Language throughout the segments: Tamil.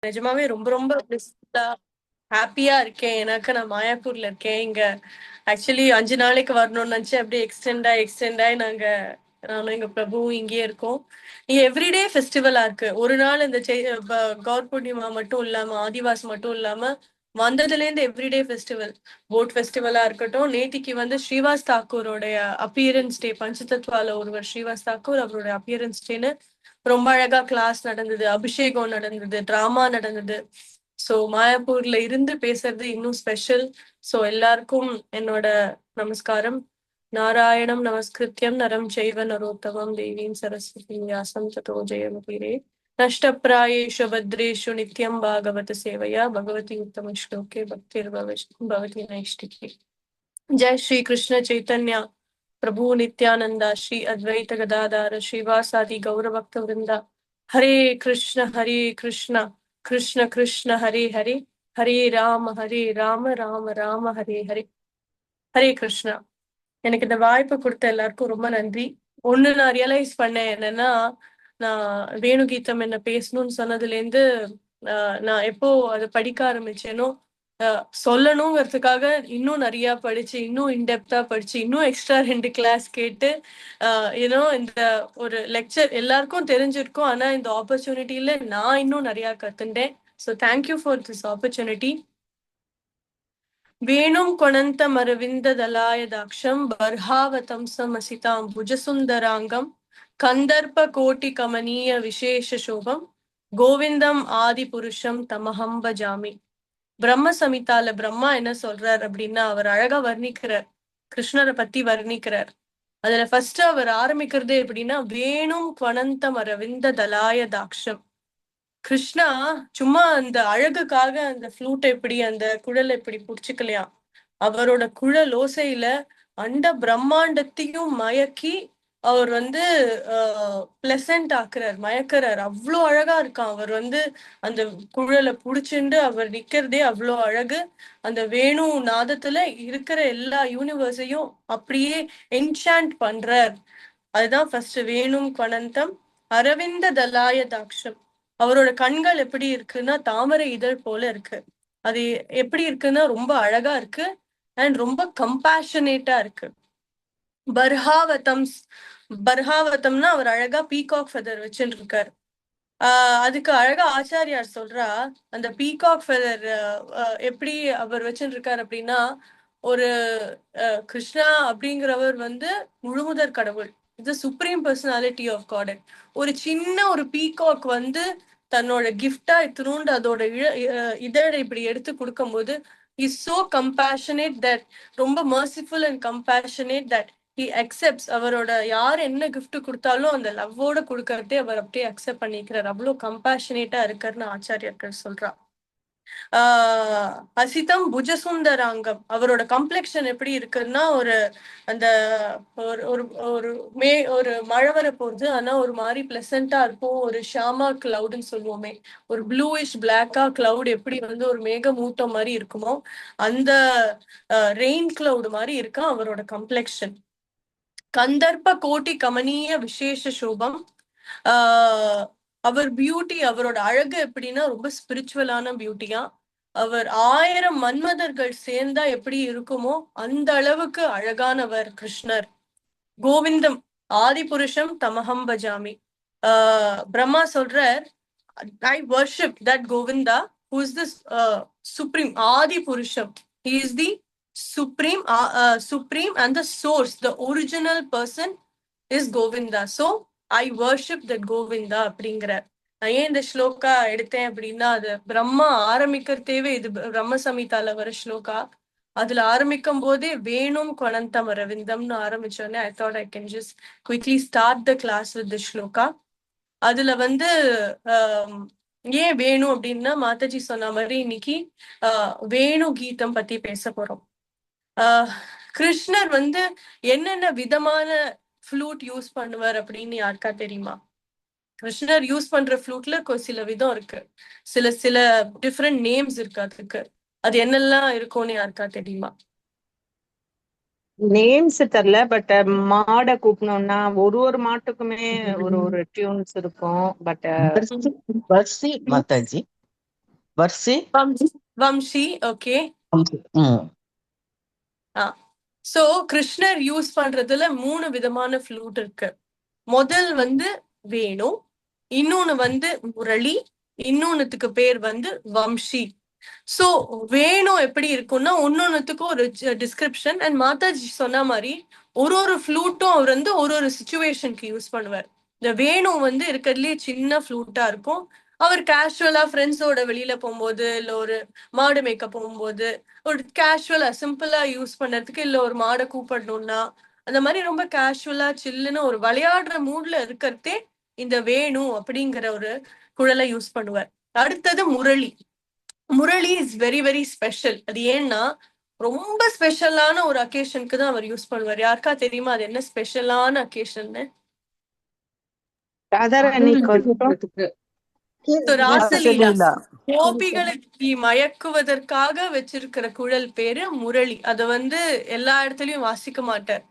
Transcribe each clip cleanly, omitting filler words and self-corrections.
நிஜமாவே ரொம்ப ரொம்ப ஹாப்பியா இருக்கேன். எனக்கு நான் மாயாப்பூர்ல இருக்கேன். இங்க ஆக்சுவலி 5 நாளைக்கு வரணும்னு நினைச்சு அப்படியே எக்ஸ்டெண்ட் ஆகி நானும் எங்க பிரபுவும் இங்கேயே இருக்கோம். இங்க எவ்ரிடே ஃபெஸ்டிவலா இருக்கு. ஒரு நாள் இந்த கௌர் பூர்ணிமா மட்டும் இல்லாம, ஆதிவாஸ் மட்டும் இல்லாம, வந்ததுல இருந்து எவ்ரிடே ஃபெஸ்டிவல். போட் ஃபெஸ்டிவலா இருக்கட்டும். நேத்திக்கு வந்து ஸ்ரீவாஸ் தாக்கூரோடைய அப்பியரன்ஸ் டே. பஞ்சதத்வால ஒருவர் ஸ்ரீவாஸ் தாக்கூர், அவருடைய அப்பியரன்ஸ் டேன்னு ரொம்ப அழகா கிளாஸ் நடந்தது, அபிஷேகம் நடந்தது, டிராமா நடந்தது. சோ மாயாப்பூர்ல இருந்து பேசுறது இன்னும் ஸ்பெஷல். சோ எல்லாருக்கும் என்னோட நமஸ்காரம். நாராயணம் நமஸ்கிருத்யம் நரம் செய்வ நரோத்தமம் தேவீம் சரஸ்வதி வியாசம் ததோ ஜெயமுதீரே. நஷ்டப்பிராயேஷு பத்ரேஷு நித்யம் பாகவத சேவையா பகவதி உத்தம ஸ்லோகே பக்திர் பவதி நைஷ்டிகே. जय श्री कृष्ण चैतन्य प्रभु नित्यानंदा श्री अद्वैत गदाधार श्रीवासादि गौर भक्त वृंदा. हरे कृष्ण कृष्ण कृष्ण हरे हरे, हरे राम राम राम हरे हरे. ஹரே கிருஷ்ணா. எனக்கு இந்த வாய்ப்பு கொடுத்த எல்லாருக்கும் ரொம்ப நன்றி. ஒண்ணு நான் ரியலைஸ் பண்ணேன் என்னன்னா, நான் வேணுகீதம் என்ன பேசணும்னு சொன்னதுல இருந்து நான் எப்போ அதை படிக்க ஆரம்பிச்சேனோ, சொல்லணுங்கிறதுக்காக இன்னும் நிறைய படிச்சு, இன்னும் இன்டெப்தா படிச்சு, இன்னும் எக்ஸ்ட்ரா 2 கிளாஸ் கேட்டு, ஏன்னோ இந்த ஒரு லெக்சர் எல்லாருக்கும் தெரிஞ்சிருக்கும். ஆனா இந்த ஆப்பர்ச்சுனிட்டியில நான் இன்னும் நிறைய கத்துட்டேன். So thank you for this opportunity. வேணும் கொணந்த மரவிந்த தலாய தாக்ஷம் பர்ஹாவதம் சமசிதாம் புஜசுந்தராங்கம் கந்தர்ப்ப கோட்டி கமனீய விசேஷ சோபம் கோவிந்தம் ஆதி புருஷம் தமஹம் பஜாமி. பிரம்ம சமிதால பிரம்மா என்ன சொல்றார் அப்படின்னா, அவர் அழகா வர்ணிக்கிறார், கிருஷ்ணரை பத்தி வர்ணிக்கிறார். அதுல ஃபர்ஸ்ட் அவர் ஆரம்பிக்கிறது எப்படின்னா, வேணும் கொணந்த மரவிந்த தலாய தாக்ஷம். கிருஷ்ணா சும்மா அந்த அழகுக்காக அந்த ஃப்ளூட்டை இப்படி அந்த குழலை இப்படி புடிச்சுக்கலையா, அவரோட குழல் ஓசையில அண்ட பிரம்மாண்டத்தையும் மயக்கி அவர் வந்து பிளசன்ட் ஆக்குறார், மயக்கிறார். அவ்வளோ அழகா இருக்கான் அவர் வந்து. அந்த குழலை புடிச்சுண்டு அவர் நிக்கிறதே அவ்வளோ அழகு. அந்த வேணு நாதத்துல இருக்கிற எல்லா யூனிவர்ஸையும் அப்படியே என்சாண்ட் பண்றார். அதுதான் ஃபர்ஸ்ட் வேணும் கொணந்தம் அரவிந்த தலாய தாக்ஷம். அவரோட கண்கள் எப்படி இருக்குன்னா தாமரை இதழ் போல இருக்கு. அது எப்படி இருக்குன்னா ரொம்ப அழகா இருக்கு அண்ட் ரொம்ப கம்பேஷனேட்டா இருக்கு. பர்ஹாவதம்னா அவர் அழகா பீகாக் ஃபெதர் வச்சுட்டு இருக்காரு. அதுக்கு அழகா ஆச்சாரியார் சொல்றா, அந்த பீகாக் ஃபெதர் எப்படி அவர் வச்சுட்டு இருக்காரு அப்படின்னா, ஒரு கிருஷ்ணா அப்படிங்கிறவர் வந்து முழுமுதற் கடவுள், இது சுப்ரீம் பர்சனாலிட்டி ஆஃப் காட். ஒரு சின்ன ஒரு பீகாக் வந்து தன்னோட கிஃப்டா இத்தினூண்டு அதோட இதழை இப்படி எடுத்து கொடுக்கும் போது இஸ் சோ கம்பேஷனேட் தட், ரொம்ப merciful and compassionate that he accepts. அவரோட யார் என்ன கிஃப்ட் கொடுத்தாலும் அந்த லவ்வோட கொடுக்கறதே அவர் அப்படியே அக்செப்ட் பண்ணிக்கிறார். அவ்வளோ கம்பேஷனேட்டா இருக்காருன்னு ஆச்சாரியர்கள் சொல்றா. அசிதம் புஜசுந்தராங்கம், அவரோட கம்ப்ளெக்ஷன் எப்படி இருக்குன்னா, ஒரு அந்த ஒரு ஒரு ஒரு மழை வர போகுது, ஆனா ஒரு மாதிரி பிளசண்டா இருக்கும். ஒரு ஷாமா கிளவுட்னு சொல்லுவோமே, ஒரு ப்ளூயிஷ் பிளாக்கா கிளவுட் எப்படி வந்து ஒரு மேகமூட்டம் மாதிரி இருக்குமோ, அந்த ரெயின் கிளவுட் மாதிரி இருக்கான் அவரோட கம்ப்ளெக்ஷன். கந்தர்ப்ப கோட்டி கமனீய விசேஷ சோபம். அவர் பியூட்டி, அவரோட அழகு எப்படின்னா ரொம்ப ஸ்பிரிச்சுவலான பியூட்டியா. அவர் 1000 மன்மதர்கள் சேர்ந்தா எப்படி இருக்குமோ அந்த அளவுக்கு அழகானவர் கிருஷ்ணர். கோவிந்தம் ஆதி புருஷம் தமஹம் பஜாமி. பிரம்மா சொல்றார், ஐ worship that Govinda who is this supreme ஆதி புருஷம். he is the supreme and the source, the original person is Govinda. So I worship that Govinda அப்படிங்கிறார். நான் ஏன் இந்த ஸ்லோகா எடுத்தேன் அப்படின்னா, அது பிரம்மா ஆரம்பிக்கிறதேவே, இது பிரம்ம சமிதால வர ஸ்லோகா. அதுல ஆரம்பிக்கும் போதே வேணும் கொணந்தம் அரவிந்தம்னு ஆரம்பிச்சோடனே I thought I can just quickly start the class with the shloka. அதுல வந்து ஏன் வேணும் அப்படின்னா, மாதாஜி சொன்ன மாதிரி இன்னைக்கு வேணு கீதம் பத்தி பேச போறோம். கிருஷ்ணர் வந்து என்னென்ன விதமான ஃப்ளூட் யூஸ் பண்ணுவார் அப்படின்னு யாருக்கா தெரியுமா? கிருஷ்ணர் யூஸ் பண்ற ஃப்ளூட்ல சில விதம் இருக்கு, சில சில டிஃப்ரெண்ட் நேம்ஸ் இருக்கு அதுக்கு. அது என்னெல்லாம் இருக்கும்னு யாருக்கா தெரியுமா? நேம்ஸ் தெரியல, பட் மாடை கூப்பிடணும்னா ஒரு மாட்டுக்குமே ஒரு டியூன்ஸ் இருக்கும். பட் மாதாஜி வர்சி வம்சி. ஓகே. சோ கிருஷ்ணர் யூஸ் பண்றதுல 3 விதமான ஃப்ளூட் இருக்கு. முதல் வந்து வேணு, இன்னொன்னு வந்து முரளி, இன்னொன்னுத்துக்கு பேர் வந்து வம்சி. சோ வேணும் எப்படி இருக்கும்னா ஒன்னொன்னுத்துக்கும் ஒரு டிஸ்கிரிப்ஷன். அண்ட் மாதாஜி சொன்ன மாதிரி ஒரு ஃப்ளூட்டும் அவர் வந்து ஒரு சிச்சுவேஷனுக்கு யூஸ் பண்ணுவார். இந்த வேணும் வந்து இருக்கிறதுலயே சின்ன ஃப்ளூட்டா இருக்கும். அவர் கேஷுவலா ஃப்ரெண்ட்ஸோட வெளியில போகும்போது, இல்ல ஒரு மாடு மேய்க்க போகும்போது, ஒரு கேஷுவலா சிம்பிளா யூஸ் பண்றதுக்கு, இல்ல ஒரு மாடை கூப்பிடணும்னா அந்த மாதிரி ரொம்ப கேஷுவலா சில்லுன்னு ஒரு விளையாடுற மூட்ல இருக்கிறதே இந்த வேணு அப்படிங்கிற ஒரு குழலை யூஸ் பண்ணுவார். அடுத்தது Murali. Murali is very very special. அது ஏன்னா ரொம்ப ஸ்பெஷலான ஒரு அக்கேஷனுக்கு தான் அவர் யூஸ் பண்ணுவார். யாருக்கா தெரியுமா அது என்ன ஸ்பெஷலான அக்கேஷன்னு? ராசலீலா. கோபிகளை மயக்குவதற்காக வச்சிருக்கிற குழல் பேரு முரளி. அத வந்து எல்லா இடத்துலயும் வாசிக்க மாட்டார்.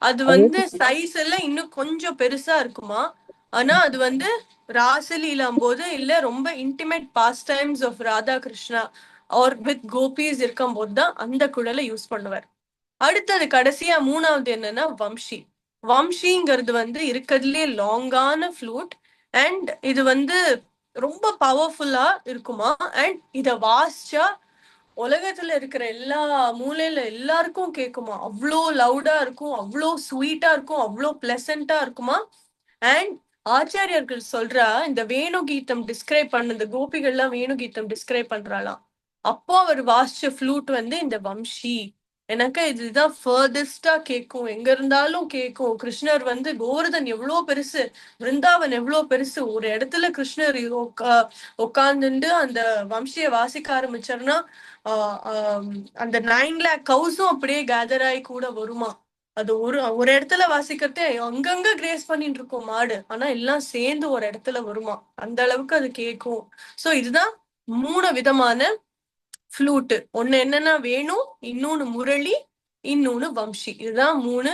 அது வந்து சைஸ் எல்லாம் இன்னும் கொஞ்சம் பெருசா இருக்குமா. ஆனா அது வந்து ராசலீலாம் போது இல்ல ரொம்ப intimate pastimes of Radha Krishna or with gopis இருக்கும் போதுதான் அந்த குழலை யூஸ் பண்ணுவார். அடுத்தது கடைசியா 3வது என்னன்னா வம்சி. வம்சிங்கிறது வந்து இருக்கிறதுலே லாங்கான ஃப்ளூட். அண்ட் இது வந்து ரொம்ப பவர்ஃபுல்லா இருக்குமா. அண்ட் இத வாசிச்சா உலகத்துல இருக்கிற எல்லா மூலையில எல்லாருக்கும் கேட்குமா. அவ்வளோ லவுடா இருக்கும், அவ்வளோ ஸ்வீட்டா இருக்கும், அவ்வளோ பிளசண்டா இருக்குமா. அண்ட் ஆச்சாரியர்கள் சொல்றா இந்த வேணு கீதம் டிஸ்கிரைப் பண்ணது கோபிகள்லாம் வேணு கீதம் டிஸ்கிரைப் பண்றாளாம். அப்போ அவர் வாசிச்ச ஃப்ளூட் வந்து இந்த வம்சி. எனக்கு இதுதான் ஃபர்தஸ்டா கேட்கும், எங்க இருந்தாலும் கேட்கும். கிருஷ்ணர் வந்து கோவர்தன் எவ்வளவு பெருசு, பிருந்தாவன் எவ்வளவு பெருசு, ஒரு இடத்துல கிருஷ்ணர் உட்கார்ந்துட்டு அந்த வம்சியை வாசிக்க ஆரம்பிச்சாருன்னா அந்த 9 lakh கவுஸும் அப்படியே கேதர் ஆகி கூட வருமா. அது ஒரு இடத்துல வாசிக்கிறதே அங்கங்க கிரேஸ் பண்ணிட்டு இருக்கும் மாடு, ஆனா எல்லாம் சேர்ந்து ஒரு இடத்துல வருமா. அந்த அளவுக்கு அது கேட்கும். சோ இதுதான் 3 விதமான ஃப்ளூட்டு. ஒண்ணு என்னன்னா வேணும், இன்னொன்னு முரளி, இன்னொன்னு வம்சி. இதுதான் 3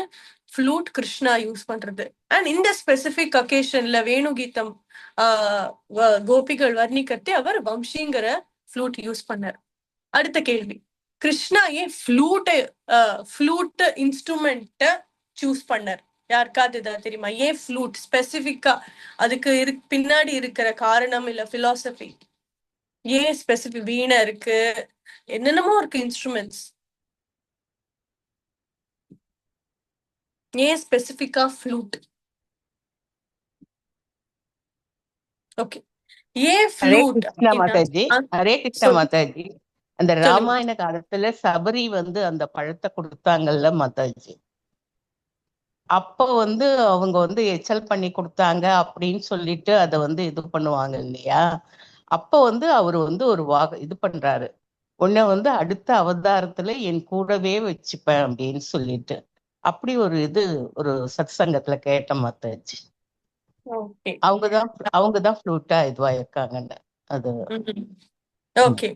ஃப்ளூட் கிருஷ்ணா யூஸ் பண்றது. அண்ட் இந்த ஸ்பெசிபிக் அக்கேஷன்ல வேணு கீதம் கோபிகள் வர்ணிக்கத்தே அவர் வம்சிங்கிற ஃப்ளூட் யூஸ் பண்ணார். அடுத்த கேள்வி, கிருஷ்ணா ஏன் ஃப்ளூட் இன்ஸ்ட்ருமெண்ட்ட சூஸ் பண்ணார்? யாருக்காவது ஏதாவது தெரியுமா? ஏன் ஃப்ளூட் ஸ்பெசிபிக்கா? அதுக்கு பின்னாடி இருக்கிற காரணம் இல்ல பிலாசபி. ஏன் ஸ்பெசிபிக் வீணை இருக்கு, என்னென்னமோ இருக்கு இன்ஸ்ட்ருமெண்ட்ஸ், ஏன் ஸ்பெசிபிக்கா ஃப்ளூட்? ஓகே, ஏன் ஹரே ஃப்ளூட் கிருஷ்ணா மாதாஜி, ஹரே கிருஷ்ணா மாதாஜி. அந்த ராமாயண காலத்துல சபரி வந்து அந்த பழத்தை கொடுத்தாங்கல்ல மாதாஜி, அப்ப வந்து அவங்க வந்து எச்சல் பண்ணி கொடுத்தாங்க அப்படின்னு சொல்லிட்டு அதை வந்து இது பண்ணுவாங்க இல்லையா. அப்ப வந்து அவரு வந்து ஒரு இது பண்றாரு, உன்னை வந்து அடுத்த அவதாரத்துல என் கூடவே வச்சுப்பேன் அப்படின்னு சொல்லிட்டு. அப்படி ஒரு ஒரு சத் சங்கத்துல கேட்ட மாதாஜி. அவங்கதான் ஃப்ளூட்டா இதுவா இருக்காங்கன்னு அது. ஓகே.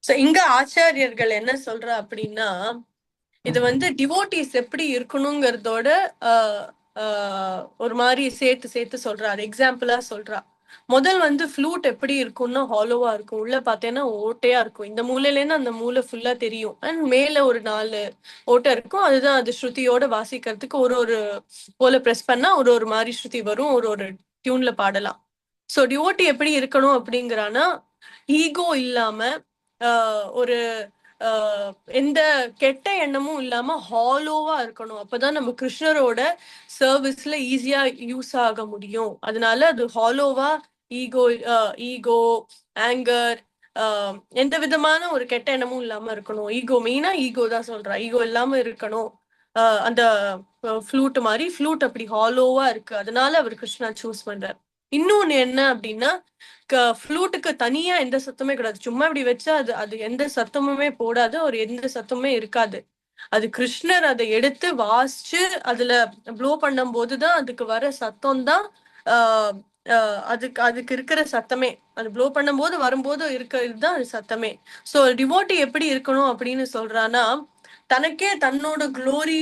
சோ இங்க ஆச்சாரியர்கள் என்ன சொல்றா அப்படின்னா, இது வந்து டிவோட்டிஸ் எப்படி இருக்கணுங்கிறதோட ஒரு மாதிரி சேர்த்து சொல்றா. அது எக்ஸாம்பிளா சொல்றா. முதல் வந்து ஃப்ளூட் எப்படி இருக்கும்னா ஹாலோவா இருக்கும், உள்ள பார்த்தேன்னா ஓட்டையா இருக்கும். இந்த மூலையில இருந்து அந்த மூலை ஃபுல்லா தெரியும். அண்ட் மேல ஒரு 4 ஓட்டை இருக்கும். அதுதான் அது ஸ்ருதியோட வாசிக்கிறதுக்கு ஒரு போல பிரஸ் பண்ணா ஒரு மாதிரி ஸ்ருதி வரும், ஒரு டியூன்ல பாடலாம். சோ டிவோட்டி எப்படி இருக்கணும் அப்படிங்கிறானா, ஈகோ இல்லாம ஒரு எந்த கெட்ட எண்ணமும் இல்லாம ஹாலோவா இருக்கணும். அப்பதான் நம்ம கிருஷ்ணரோட சர்வீஸ்ல ஈஸியா யூஸ் ஆக முடியும். அதனால அது ஹாலோவா, ஈகோ, ஆங்கர், எந்த விதமான ஒரு கெட்ட எண்ணமும் இல்லாம இருக்கணும். மெயினா ஈகோ தான் சொல்றா, ஈகோ இல்லாம இருக்கணும். அந்த ஃப்ளூட் மாதிரி ஃப்ளூட் அப்படி ஹாலோவா இருக்கு, அதனால அவர் கிருஷ்ணா சூஸ் பண்றார். இன்னொன்னு என்ன அப்படின்னா, ஃப்ளூட்டுக்கு தனியா எந்த சத்தமே கிடையாது. சும்மா இப்படி வச்சா அது எந்த சத்தமுமே போடாது, ஒரு எந்த சத்தமுமே இருக்காது. அது கிருஷ்ணர் அதை எடுத்து வாசிச்சு அதுல ப்ளோ பண்ணும் போதுதான் அதுக்கு வர சத்தம் தான் அதுக்கு இருக்கிற சத்தமே. அது ப்ளோ பண்ணும் போது வரும்போது இதுதான் அது சத்தமே. சோ டிவோட்டி எப்படி இருக்கணும் அப்படின்னு சொல்றான்னா, தனக்கே தன்னோட குளோரி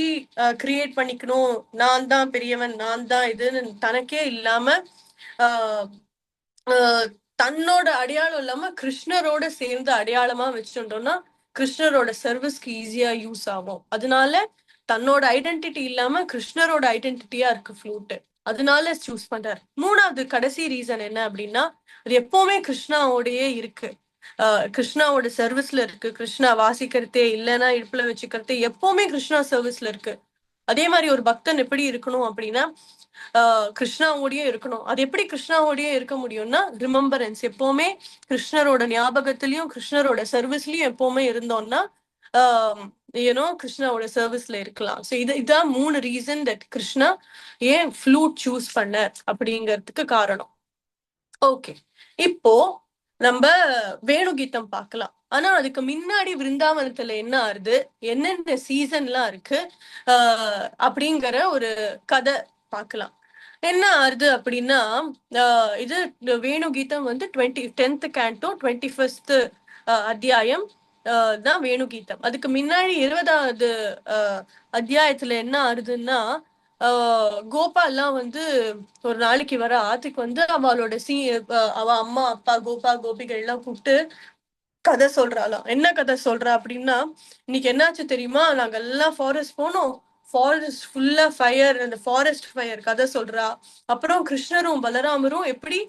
கிரியேட் பண்ணிக்கணும், நான் தான் பெரியவன், நான் தான் இதுன்னு தனக்கே இல்லாம தன்னோட அடையாளம் இல்லாம கிருஷ்ணரோட சேர்ந்து அடையாளமா வச்சுட்டோம்னா கிருஷ்ணரோட சர்வீஸ்க்கு ஈஸியா யூஸ் ஆகும். அதனால தன்னோட ஐடென்டிட்டி இல்லாம கிருஷ்ணரோட ஐடென்டிட்டியா இருக்கு ஃப்ளூட். அதனால சூஸ் பண்றாரு. மூணாவது கடைசி ரீசன் என்ன அப்படின்னா, அது எப்பவுமே கிருஷ்ணாவோடயே இருக்கு. கிருஷ்ணாவோட சர்வீஸ்ல இருக்கு. கிருஷ்ணா வாசிக்கிறதே இல்லைன்னா இடுப்புல வச்சுக்கிறதே எப்பவுமே கிருஷ்ணா சர்வீஸ்ல இருக்கு. அதே மாதிரி ஒரு பக்தன் எப்படி இருக்கணும் அப்படின்னா கிருஷ்ணாவோடயே இருக்கணும். அது எப்படி கிருஷ்ணாவோடயே இருக்க முடியும்னா ரிமெம்பரன்ஸ். எப்பவுமே கிருஷ்ணரோட ஞாபகத்திலயும் கிருஷ்ணரோட சர்வீஸ்லயும் எப்பவுமே இருந்தோம்னா ஏனோ கிருஷ்ணாவோட சர்வீஸ்ல இருக்கலாம். ஸோ இதான் 3 ரீசன் தட் கிருஷ்ணா ஏன் ஃப்ளூட் சூஸ் பண்ண அப்படிங்கிறதுக்கு காரணம். ஓகே, இப்போ நம்ம வேணுகீதம் பார்க்கலாம். ஆனா அதுக்கு முன்னாடி விருந்தாவனத்துல என்ன ஆறுது, என்னென்ன சீசன்லாம் இருக்கு அப்படிங்கிற ஒரு கதை பார்க்கலாம். என்ன ஆறுது அப்படின்னா இது வேணுகீதம் வந்து 10th canto 21st அத்தியாயம் தான் வேணுகீதம். அதுக்கு முன்னாடி 20வது அத்தியாயத்துல என்ன ஆறுதுன்னா கோபால்லாம் வந்து ஒரு நாளைக்கு வர ஆத்துக்கு வந்து அவளோட அவ அம்மா அப்பா கோபா கோபிகள் எல்லாம் கூப்பிட்டு கதை சொல்றாளாம். என்ன கதை சொல்றா அப்படின்னா, இன்னைக்கு என்னாச்சு தெரியுமா, நாங்க எல்லாம் ஃபாரஸ்ட் போனோம், ஃபாரஸ்ட் ஃபுல்லா ஃபயர், அந்த ஃபாரஸ்ட் ஃபயர் கதை சொல்றா. அப்புறம் கிருஷ்ணரும் பலராமரும் எப்படி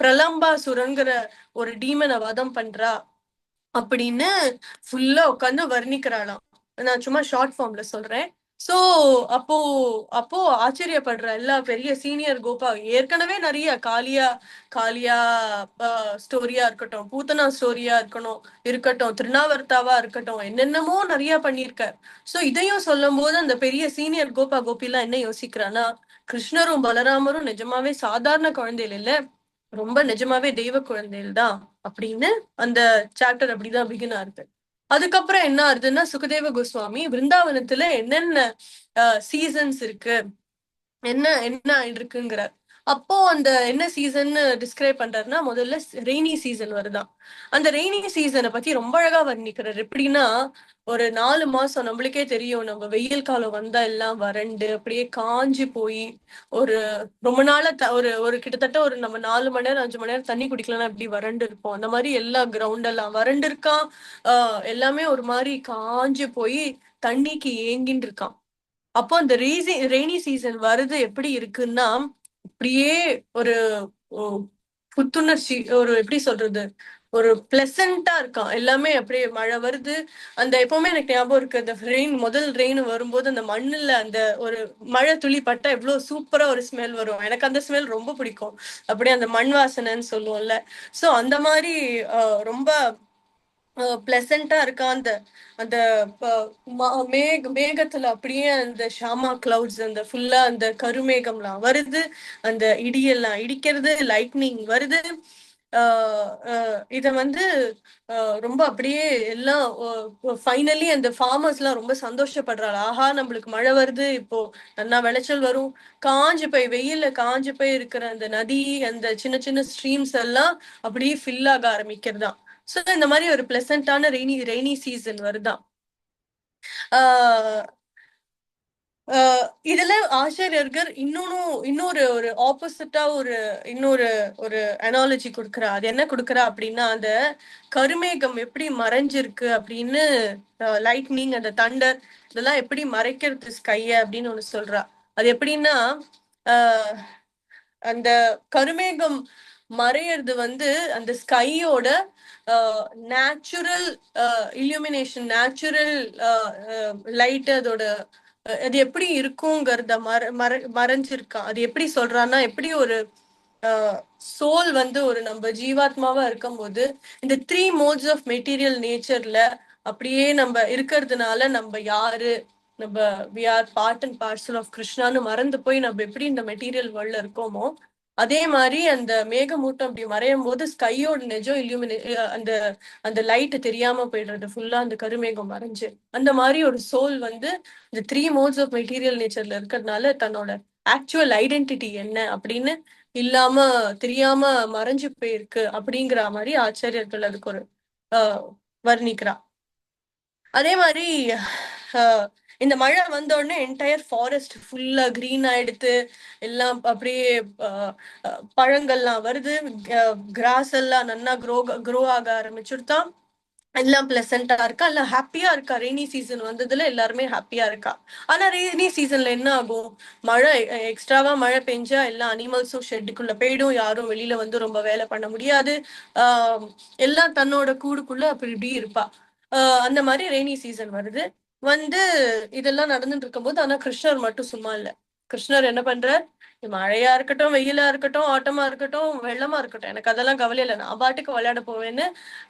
பிரலம்பாசுரங்கிற ஒரு டீமனை வதம் பண்றா அப்படின்னு ஃபுல்லா உட்காந்து வர்ணிக்கிறாளாம். நான் சும்மா ஷார்ட் ஃபார்ம்ல சொல்றேன். சோ அப்போ அப்போ ஆச்சரியப்படுற எல்லா பெரிய சீனியர் கோபா, ஏற்கனவே நிறைய காளியா ஸ்டோரியா இருக்கட்டும், பூத்தனா ஸ்டோரியா இருக்கட்டும், திருநாவர்த்தாவா இருக்கட்டும், என்னென்னமோ நிறைய பண்ணிருக்க. சோ இதையும் சொல்லும் போது அந்த பெரிய சீனியர் கோபா கோபிலாம் என்ன யோசிக்கிறான்னா, கிருஷ்ணரும் பலராமரும் நிஜமாவே சாதாரண குழந்தைகள் இல்ல, ரொம்ப நிஜமாவே தெய்வ குழந்தைகள் தான் அப்படின்னு அந்த சாப்டர் அப்படிதான் பிகின் ஆகுது. அதுக்கப்புறம் என்ன ஆகுதுன்னா, சுகதேவ கோஸ்வாமி விருந்தாவனத்துல என்னென்ன சீசன்ஸ் இருக்கு, என்ன என்ன இருக்குங்கிற அப்போ அந்த என்ன சீசன் டிஸ்கிரைப் பண்றாருன்னா, முதல்ல ரெய்னி சீசன் வருதான். அந்த ரெய்னி சீசனை பத்தி ரொம்ப அழகா வர்ணிக்கிறார். எப்படின்னா, ஒரு 4 மாசம் நம்மளுக்கே தெரியும், நம்ம வெயில் காலம் வந்தா எல்லாம் வறண்டு அப்படியே காஞ்சி போய் ஒரு ரொம்ப நாளா ஒரு கிட்டத்தட்ட ஒரு நம்ம 4 மணி நேரம் 5 மணி நேரம் தண்ணி குடிக்கலாம் எப்படி வறண்டு இருப்போம், அந்த மாதிரி எல்லா கிரவுண்ட் எல்லாம் வறண்டு இருக்கான். எல்லாமே ஒரு மாதிரி காஞ்சி போய் தண்ணிக்கு ஏங்கின்னு இருக்கான். அப்போ அந்த ரெய்னி சீசன் வருது எப்படி இருக்குன்னா, அப்படியே ஒரு புத்துணர்ச்சி, ஒரு எப்படி சொல்றது, ஒரு பிளசண்டா இருக்கான். எல்லாமே அப்படியே மழை வருது. அந்த எப்பவுமே எனக்கு ஞாபகம் இருக்கு, அந்த முதல் ரெயின் வரும்போது அந்த மண்ணுல அந்த ஒரு மழை துளி பட்டா எவ்வளவு சூப்பரா ஒரு ஸ்மெல் வரும். எனக்கு அந்த ஸ்மெல் ரொம்ப பிடிக்கும். அப்படியே அந்த மண் வாசனைன்னு சொல்லுவோம்ல. சோ அந்த மாதிரி ரொம்ப பிளசண்டா இருக்கா. அந்த அந்த மேகத்துல அப்படியே அந்த ஷாமா கிளவுட்ஸ், அந்த ஃபுல்லா அந்த கருமேகம்லாம் வருது, அந்த இடியெல்லாம் இடிக்கிறது, லைட்னிங் வருது. இத வந்து ரொம்ப அப்படியே எல்லாம் ஃபைனலி அந்த ஃபார்மர்ஸ் எல்லாம் ரொம்ப சந்தோஷப்படுறாள். ஆஹா, நம்மளுக்கு மழை வருது, இப்போ நல்லா விளைச்சல் வரும். காஞ்சு போய் வெயில்ல காஞ்சு போய் இருக்கிற அந்த நதி, அந்த சின்ன சின்ன ஸ்ட்ரீம்ஸ் எல்லாம் அப்படியே ஃபில் ஆக ஆரம்பிக்கிறதாம். சோ இந்த மாதிரி ஒரு பிளசண்டான ரெய்னி சீசன் வருதான். இதுல ஆசிரியர்கள் இன்னொரு ஒரு ஆப்போசிட்டா இன்னொரு ஒரு அனாலஜி கொடுக்குறா. அது என்ன கொடுக்குறா அப்படின்னா, அந்த கருமேகம் எப்படி மறைஞ்சிருக்கு அப்படின்னு, லைட்னிங், அந்த தண்டர் இதெல்லாம் எப்படி மறைக்கிறது ஸ்கைய அப்படின்னு ஒண்ணு சொல்றா. அது எப்படின்னா, அந்த கருமேகம் மறையிறது வந்து அந்த ஸ்கையோட நேச்சுரல் இல்யூமினேஷன், நேச்சுரல் லைட், அதோட அது எப்படி இருக்குங்கிறத மறைஞ்சிருக்கான். அது எப்படி சொல்றான்னா, எப்படி ஒரு சோல் வந்து ஒரு நம்ம ஜீவாத்மாவா இருக்கும் போது இந்த 3 மோட்ஸ் ஆஃப் மெட்டீரியல் நேச்சர்ல அப்படியே நம்ம இருக்கிறதுனால நம்ம யாரு, நம்ம we are part and parcel of கிருஷ்ணான்னு மறந்து போய் நம்ம எப்படி இந்த மெட்டீரியல் வேர்ல்ட்ல இருக்கோமோ, அதே மாதிரி அந்த மேகமூட்டம் அப்படி மறையும் போது ஸ்கையோட நிஜம் அந்த அந்த லைட் தெரியாம போயிடுறது, ஃபுல்லா அந்த கருமேகம் மறைஞ்சு. அந்த மாதிரி ஒரு சோல் வந்து இந்த 3 மோட்ஸ் ஆஃப் மெட்டீரியல் நேச்சர்ல இருக்கிறதுனால தன்னோட ஆக்சுவல் ஐடென்டிட்டி என்ன அப்படின்னு இல்லாம தெரியாம மறைஞ்சு போயிருக்கு அப்படிங்கிற மாதிரி ஆச்சரியர்கள் அதுக்கு ஒரு வர்ணிக்கிறா. அதே மாதிரி இந்த மழை வந்த உடனே என்டையர் ஃபாரஸ்ட் ஃபுல்லா கிரீன் ஆயிடுத்து, எல்லாம் அப்படியே பழங்கள்லாம் வருது, கிராஸ் எல்லாம் நல்லா க்ரோ ஆக ஆரம்பிச்சுடுதான், எல்லாம் பிளசண்டா இருக்கா, எல்லாம் ஹாப்பியா இருக்கா. ரெய்னி சீசன் வந்ததுல எல்லாருமே ஹாப்பியா இருக்கா. ஆனா ரெய்னி சீசன்ல என்ன ஆகும், மழை எக்ஸ்ட்ராவா மழை பெஞ்சா எல்லா அனிமல்ஸும் ஷெட்டுக்குள்ள போயிடும், யாரும் வெளியில வந்து ரொம்ப வேலை பண்ண முடியாது, எல்லாம் தன்னோட கூடுக்குள்ள அப்படி இப்படி இருப்பா. அந்த மாதிரி ரெய்னி சீசன் வருது. வந்து இதெல்லாம் நடந்துட்டு இருக்கும்போது ஆனா கிருஷ்ணர் மட்டும் சும்மா இல்ல. கிருஷ்ணர் என்ன பண்றார், மழையா இருக்கட்டும், வெயிலா இருக்கட்டும், ஆட்டமா இருக்கட்டும், வெள்ளமா இருக்கட்டும், எனக்கு அதெல்லாம் கவலை இல்லை, நான் பாட்டுக்கு விளையாட போவேன்னு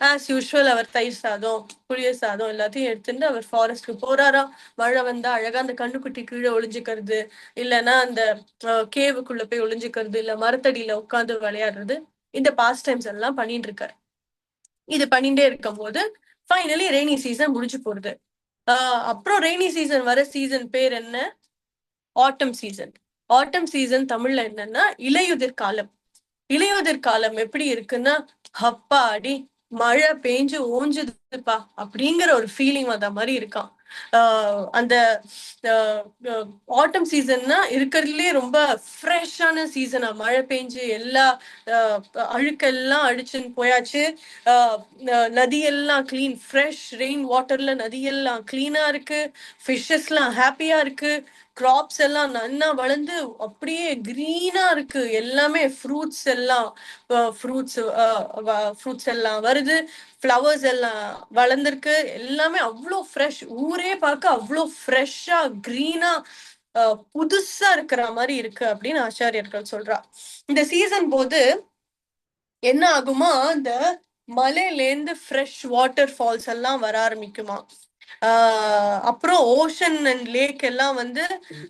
ஆஸ் யூஸ்வல் அவர் தயிர் சாதம், புளிய சாதம் எல்லாத்தையும் எடுத்துட்டு அவர் ஃபாரஸ்ட்க்கு போறாராம். மழை வந்தா அழகா அந்த கண்ணுக்குட்டி கீழே ஒளிஞ்சுக்கிறது, இல்லைன்னா அந்த கேவுக்குள்ள போய் ஒளிஞ்சுக்கிறது, இல்ல மரத்தடியில உட்காந்து விளையாடுறது, இந்த பாஸ்ட் டைம்ஸ் எல்லாம் பண்ணிட்டு இருக்காரு. இது பண்ணிட்டே இருக்கும் போது ஃபைனலி ரெய்னி சீசன் முடிஞ்சு போறது. அப்புறம் ரெய்னி சீசன் வர சீசன் பேர் என்ன, ஆட்டம் சீசன். ஆட்டம் சீசன் தமிழ்ல என்னன்னா இலையுதிர் காலம். இலையுதிர் காலம் எப்படி இருக்குன்னா, அப்பாடி மழை பெஞ்சு ஓஞ்சுதுப்பா அப்படிங்கிற ஒரு ஃபீலிங் வந்த மாதிரி இருக்கான். அந்த ஆட்டம் சீசன்னா இருக்கிறதுலே ரொம்ப ஃப்ரெஷ்ஷான சீசனா, மழை பெஞ்சு எல்லா அழுக்கெல்லாம் அடிச்சுன்னு போயாச்சு, நதியெல்லாம் கிளீன், ஃப்ரெஷ் ரெயின் வாட்டர்ல நதியெல்லாம் கிளீனா இருக்கு, ஃபிஷ்ஷஸ்லாம் ஹாப்பியா இருக்கு, கிராப்ஸ் எல்லாம் நல்லா வளர்ந்து அப்படியே கிரீனா இருக்கு, எல்லாமே ஃப்ரூட்ஸ் எல்லாம் ஃப்ரூட்ஸ் எல்லாம் வருது, ஃப்ளவர்ஸ் எல்லாம் வளர்ந்துருக்கு, எல்லாமே அவ்வளோ ஃப்ரெஷ், ஊரே பார்க்க அவ்வளோ ஃப்ரெஷ்ஷா கிரீனா புதுசா இருக்கிற மாதிரி இருக்கு அப்படின்னு ஆச்சாரியர்கள் சொல்றா. இந்த சீசன் போது என்ன ஆகுமா, இந்த மலையிலேருந்து ஃப்ரெஷ் வாட்டர் ஃபால்ஸ் எல்லாம் வர ஆரம்பிக்குமா. அப்புறம் ஓஷன் அண்ட் லேக் எல்லாம் வந்து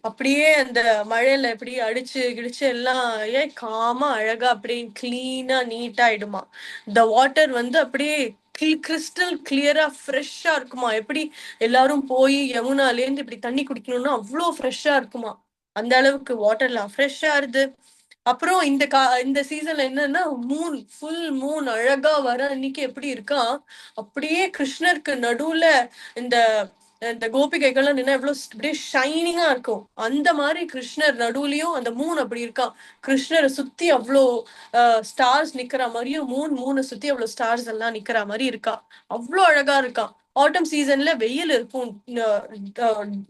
அப்படியே அந்த மழையில எப்படி அடிச்சு கிடிச்சு எல்லாம் காமா அழகா அப்படியே கிளீனா நீட்டா ஆயிடுமா. இந்த வாட்டர் வந்து அப்படியே கிறிஸ்டல் கிளியரா ஃப்ரெஷ்ஷா இருக்குமா. எப்படி எல்லாரும் போய் யமுனாலேருந்து இப்படி தண்ணி குடிக்கணும்னா அவ்வளோ ஃப்ரெஷ்ஷா இருக்குமா, அந்த அளவுக்கு வாட்டர்லாம் ஃப்ரெஷ்ஷா இருது. அப்புறம் இந்த சீசன்ல என்னன்னா ஃபுல் மூன் அழகா வர அன்னைக்கு எப்படி இருக்கா, அப்படியே கிருஷ்ணருக்கு நடுவுல இந்த இந்த கோபிகைகள்லாம் நின்னா எவ்வளவு அப்படியே ஷைனிங்கா இருக்கும், அந்த மாதிரி கிருஷ்ணர் நடுவுலயும் அந்த மூன் அப்படி இருக்கா. கிருஷ்ணரை சுத்தி அவ்வளோ ஸ்டார்ஸ் நிக்கிற மாதிரியும், மூணை சுத்தி அவ்வளவு ஸ்டார்ஸ் எல்லாம் நிக்கிற மாதிரி இருக்கா, அவ்வளோ அழகா இருக்கா. ஆட்டம் சீசன்ல வெயில் இருக்கும்,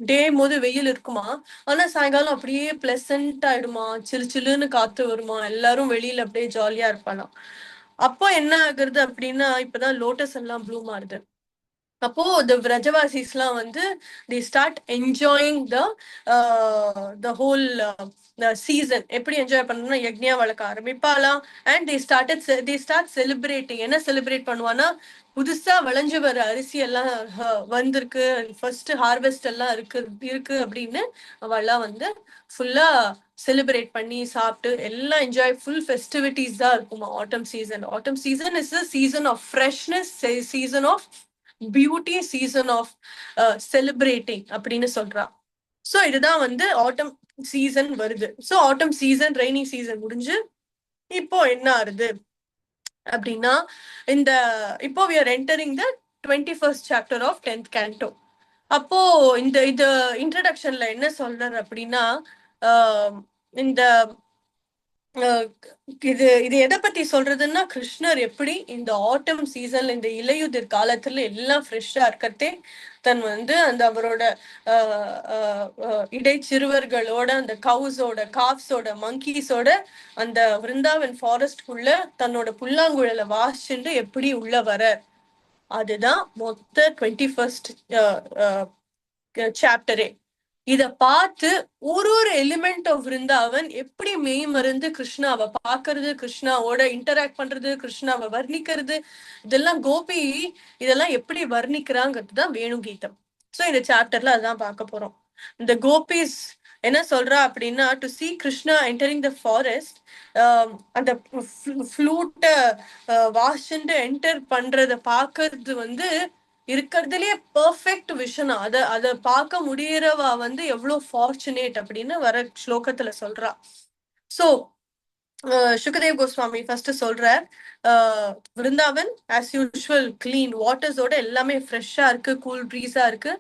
டே போது வெயில் இருக்குமா, ஆனா சாயங்காலம் அப்படியே பிளசன்ட் ஆயிடுமா, சில்லுன்னு காத்து வருமா, எல்லாரும் வெளியில அப்படியே ஜாலியா இருப்பாளாம். அப்போ என்ன ஆகுறது அப்படின்னா, இப்பதான் லோட்டஸ் எல்லாம் ப்ளூம் ஆகுது. அப்போ the விரஜவாசிஸ் எல்லாம் வந்து they start enjoying the whole season. எப்படி என்ஜாய் பண்ணணும்னா யக்ஞா வளர்க்க ஆரம்பிப்பாலாம், and they start celebrating. என்ன செலிப்ரேட் பண்ணுவானா, புதுசா விளைஞ்சு வர அரிசி எல்லாம் வந்திருக்கு, ஃபர்ஸ்ட் ஹார்வெஸ்ட் எல்லாம் இருக்கு அப்படின்னு அவெல்லாம் வந்து ஃபுல்லா செலிப்ரேட் பண்ணி சாப்பிட்டு எல்லாம் என்ஜாய், ஃபுல் ஃபெஸ்டிவிட்டிஸ் தான் இருக்குமா autumn season. Autumn season is a season of freshness, season of beauty, season of celebrating அப்படின்னு சொல்றா. சோ இதுதான் வந்து ஆட்டம் சீசன் வருது. So autumn season rainy season முடிஞ்சு இப்போ என்ன ஆறுது அப்படின்னா, இப்போ we are entering the 21st chapter of 10th canto. அப்போ இது இன்ட்ரடக்ஷன்ல என்ன சொல்றாரு அப்படின்னா, இந்த இது எதை பத்தி சொல்றதுன்னா, கிருஷ்ணர் எப்படி இந்த ஆட்டம் சீசன்ல இந்த இலையுதிர் காலத்துல எல்லாம் ஃப்ரெஷ்ஷா இருக்கத்தே தன் வந்து அந்த அவரோட இடைச்சிறுவர்களோட, அந்த கவுஸோட, காஃப்ஸோட, மங்கீஸோட அந்த விருந்தாவன் ஃபாரஸ்ட்குள்ள தன்னோட புல்லாங்குழல வாசிச்சுட்டு எப்படி உள்ள வர, அதுதான் மொத்த 21st சாப்டரே. இத பார்த்து ஒரு எலிமெண்ட் ஆஃப் விருந்தாவன் எப்படி மெய் மருந்து கிருஷ்ணாவை பாக்குறது, கிருஷ்ணாவோட இன்டராக்ட் பண்றது, கிருஷ்ணாவை வர்ணிக்கிறது, இதெல்லாம் கோபி இதெல்லாம் எப்படி வர்ணிக்கிறாங்கிறதுதான் வேணுகீதம். சோ இந்த சாப்டர்ல அதான் பார்க்க போறோம். இந்த கோபிஸ் என்ன சொல்றா அப்படின்னா, to see Krishna entering the forest, அந்த ஃப்ளூட்டை வாசிச்சுட்டு என்டர் பண்றத பாக்குறது வந்து இருக்கிறதுலயே பெர்ஃபெக்ட் விஷன். அத பார்க்க முடியறவா வந்து எவ்வளவு ஃபார்ச்சுனேட் அப்படின்னு வர ஸ்லோகத்துல சொல்றா. சோ சுகதேவ் கோஸ்வாமி ஃபர்ஸ்ட் சொல்றார், விருந்தாவன் ஆஸ் யூஷுவல் கிளீன் வாட்டர்ஸோட எல்லாமே ஃப்ரெஷ்ஷா இருக்கு, கூல் ப்ரீஸா இருக்கு.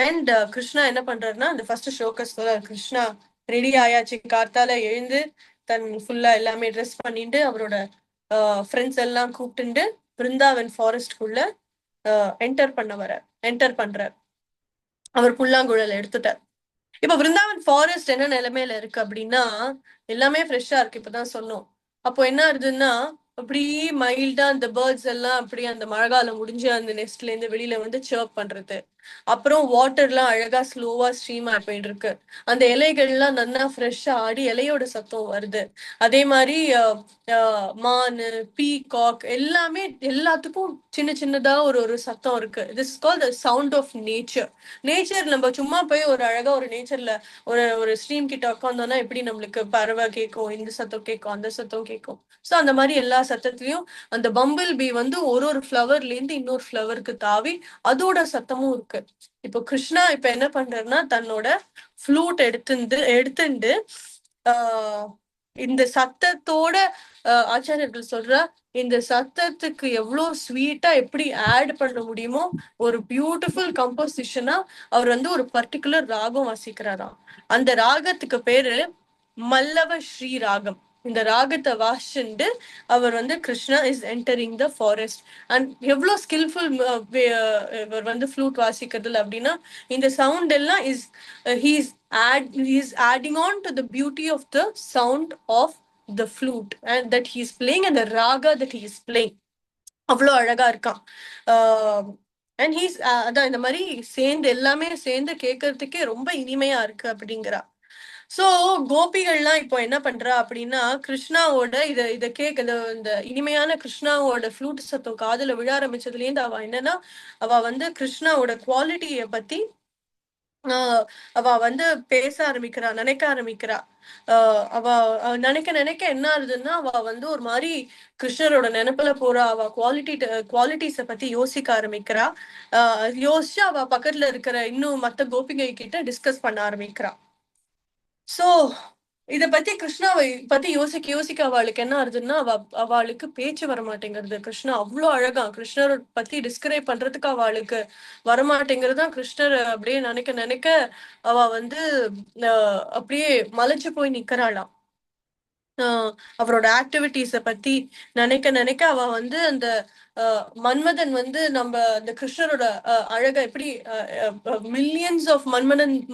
அண்ட் கிருஷ்ணா என்ன பண்றாருன்னா அந்த ஃபர்ஸ்ட் ஷோக்கஸ் சொல்றாரு, கிருஷ்ணா ரெடி ஆயாச்சு, காத்தால எழுந்து தன் ஃபுல்லா எல்லாமே ட்ரெஸ் பண்ணிட்டு அவரோட ஃப்ரெண்ட்ஸ் எல்லாம் கூப்பிட்டு விருந்தாவன் ஃபாரஸ்ட்குள்ள என்டர் பண்றார். அவர் புல்லாங்குழல் எடுத்துட்டார். இப்ப விருந்தாவன் ஃபாரஸ்ட் என்ன நிலைமையில இருக்கு அப்படின்னா எல்லாமே ஃப்ரெஷ்ஷா இருக்கு, இப்பதான் சொன்னோம். அப்போ என்ன ஆகுதுன்னா அப்படியே மைல்டா அந்த பேர்ட்ஸ் எல்லாம் அப்படியே அந்த மழை காலம் முடிஞ்சு அந்த நெஸ்ட்ல இருந்து வெளியில வந்து சர்ப் பண்றது. அப்புறம் வாட்டர்லாம் அழகா ஸ்லோவா ஸ்ட்ரீம் போயிட்டு இருக்கு. அந்த இலைகள்லாம் நல்லா ஃப்ரெஷ்ஷா ஆடி இலையோட சத்தம் வருது. அதே மாதிரி மானு, பீகாக் எல்லாமே எல்லாத்துக்கும் சின்ன சின்னதா ஒரு சத்தம் இருக்கு. This is call the sound of nature. Nature நம்ம சும்மா போய் ஒரு அழகா ஒரு நேச்சர்ல ஒரு ஸ்ட்ரீம் கிட்ட உட்காந்தோம்னா எப்படி நம்மளுக்கு பறவை கேட்கும், இந்த சத்தம் கேட்கும், அந்த சத்தம் கேட்கும். சோ அந்த மாதிரி எல்லா சத்தத்திலயும் அந்த பம்பிள் பீ வந்து ஒரு ஃப்ளவர்ல இருந்து இன்னொரு ஃப்ளவருக்கு தாவி அதோட சத்தமும் இருக்கு. இப்போ கிருஷ்ணா இப்ப என்ன பண்றாருன்னா தன்னோட ஃப்ளூட் எடுத்துட்டு இந்த சத்தத்தோட ஆச்சாரியர்கள் சொல்றா இந்த சத்தத்துக்கு எவ்வளவு ஸ்வீட்டா எப்படி ஆட் பண்ண முடியுமோ ஒரு பியூட்டிஃபுல் கம்போசிஷனா அவர் வந்து ஒரு பர்டிகுலர் ராகம் வாசிக்கிறாராம். அந்த ராகத்துக்கு பேரு மல்லவ ஸ்ரீ ராகம். இந்த ராகத்தை வாசிச்சுண்டு அவர் வந்து Krishna is entering the forest. And எவ்வளவு ஸ்கில்ஃபுல் இவர் வந்து ஃப்ளூட் வாசிக்கிறதுல அப்படின்னா இந்த சவுண்ட் எல்லாம் he's adding on to the beauty of the sound of the flute and that he is playing and the raga that he is playing. அவ்வளோ அழகா இருக்கான். அண்ட் ஹீஸ் அதான் இந்த மாதிரி சேர்ந்து எல்லாமே சேர்ந்து கேட்கறதுக்கே ரொம்ப இனிமையா இருக்கு அப்படிங்கிறா. சோ கோபிகள்லாம் இப்போ என்ன பண்றா அப்படின்னா கிருஷ்ணாவோட இத இந்த இனிமையான கிருஷ்ணாவோட ஃப்ளூட் சத்தம் காதுல விழ ஆரம்பிச்சதுல இருந்து அவ என்னன்னா அவ வந்து கிருஷ்ணாவோட குவாலிட்டிய பத்தி அவ வந்து பேச ஆரம்பிக்கிறா, நினைக்க ஆரம்பிக்கிறா. அவ நினைக்க என்ன ஆகுதுன்னா அவ வந்து ஒரு மாதிரி கிருஷ்ணரோட நினைப்புல போறா. அவ குவாலிட்டிஸ பத்தி யோசிக்க ஆரம்பிக்கிறா. யோசிச்சு அவ பக்கத்துல இருக்கிற இன்னும் மத்த கோபிகை கிட்ட டிஸ்கஸ் பண்ண ஆரம்பிக்கிறா. சோ இத பத்தி கிருஷ்ணாவை பத்தி யோசிக்க அவளுக்கு என்ன ஆகுதுன்னா அவளுக்கு பேச்சு வரமாட்டேங்கிறது. கிருஷ்ணா அவ்வளவு அழகா கிருஷ்ணர் பத்தி டிஸ்கிரைப் பண்றதுக்கு அவளுக்கு வரமாட்டேங்கிறதுதான். கிருஷ்ணர் அப்படியே நினைக்க அவ வந்து அப்படியே மலைச்சு போய் நிக்கிறாளாம். அவரோட ஆக்டிவிட்டிஸ பத்தி நினைக்க அவ வந்து அந்த மன்மதன் வந்து நம்ம அந்த கிருஷ்ணரோட அழகா எப்படி மில்லியன்ஸ் ஆஃப்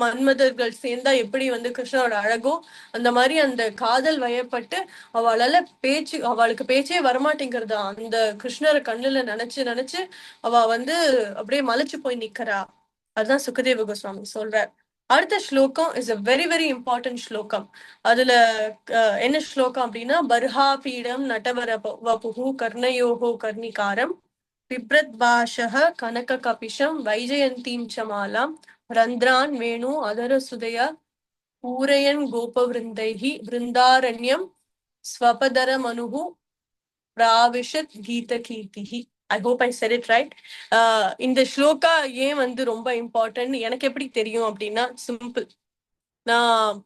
மன்மதர்கள் சேர்ந்தா எப்படி வந்து கிருஷ்ணரோட அழகோ அந்த மாதிரி அந்த காதல் வயப்பட்டு அவளுக்கு பேச்சே வரமாட்டேங்கிறதா. அந்த கிருஷ்ணரை கண்ணுல நினைச்சு அவ வந்து அப்படியே மலைச்சு போய் நிக்கிறா. அதுதான் சுகதேவ கோஸ்வாமி சொல்றார். அடுத்த ஸ்லோகம் is a very very important ஸ்லோகம். அதுல என்ன ஸ்லோகம் அப்படின்னா பர்ஹா பீடம் நட்டவர வபுஹு கர்ணயோகோ கர்ணிகாரம் பிப்ரத் பாஷக கனக கபிஷம் வைஜயந்தீம் சமாலாம் ரந்திரான் வேணு அதர சுதய பூரயன் கோபவிருந்தைஹி விருந்தாரண்யம் ஸ்வபதர மனுகு பிராவிஷத் கீத கீர்த்திஹி. I hope I said it right. இந்த ஸ்லோகா ஏன் வந்து ரொம்ப இம்பார்ட்டன்ட் எனக்கு எப்படி தெரியும் அப்படின்னா சிம்பிள். நான்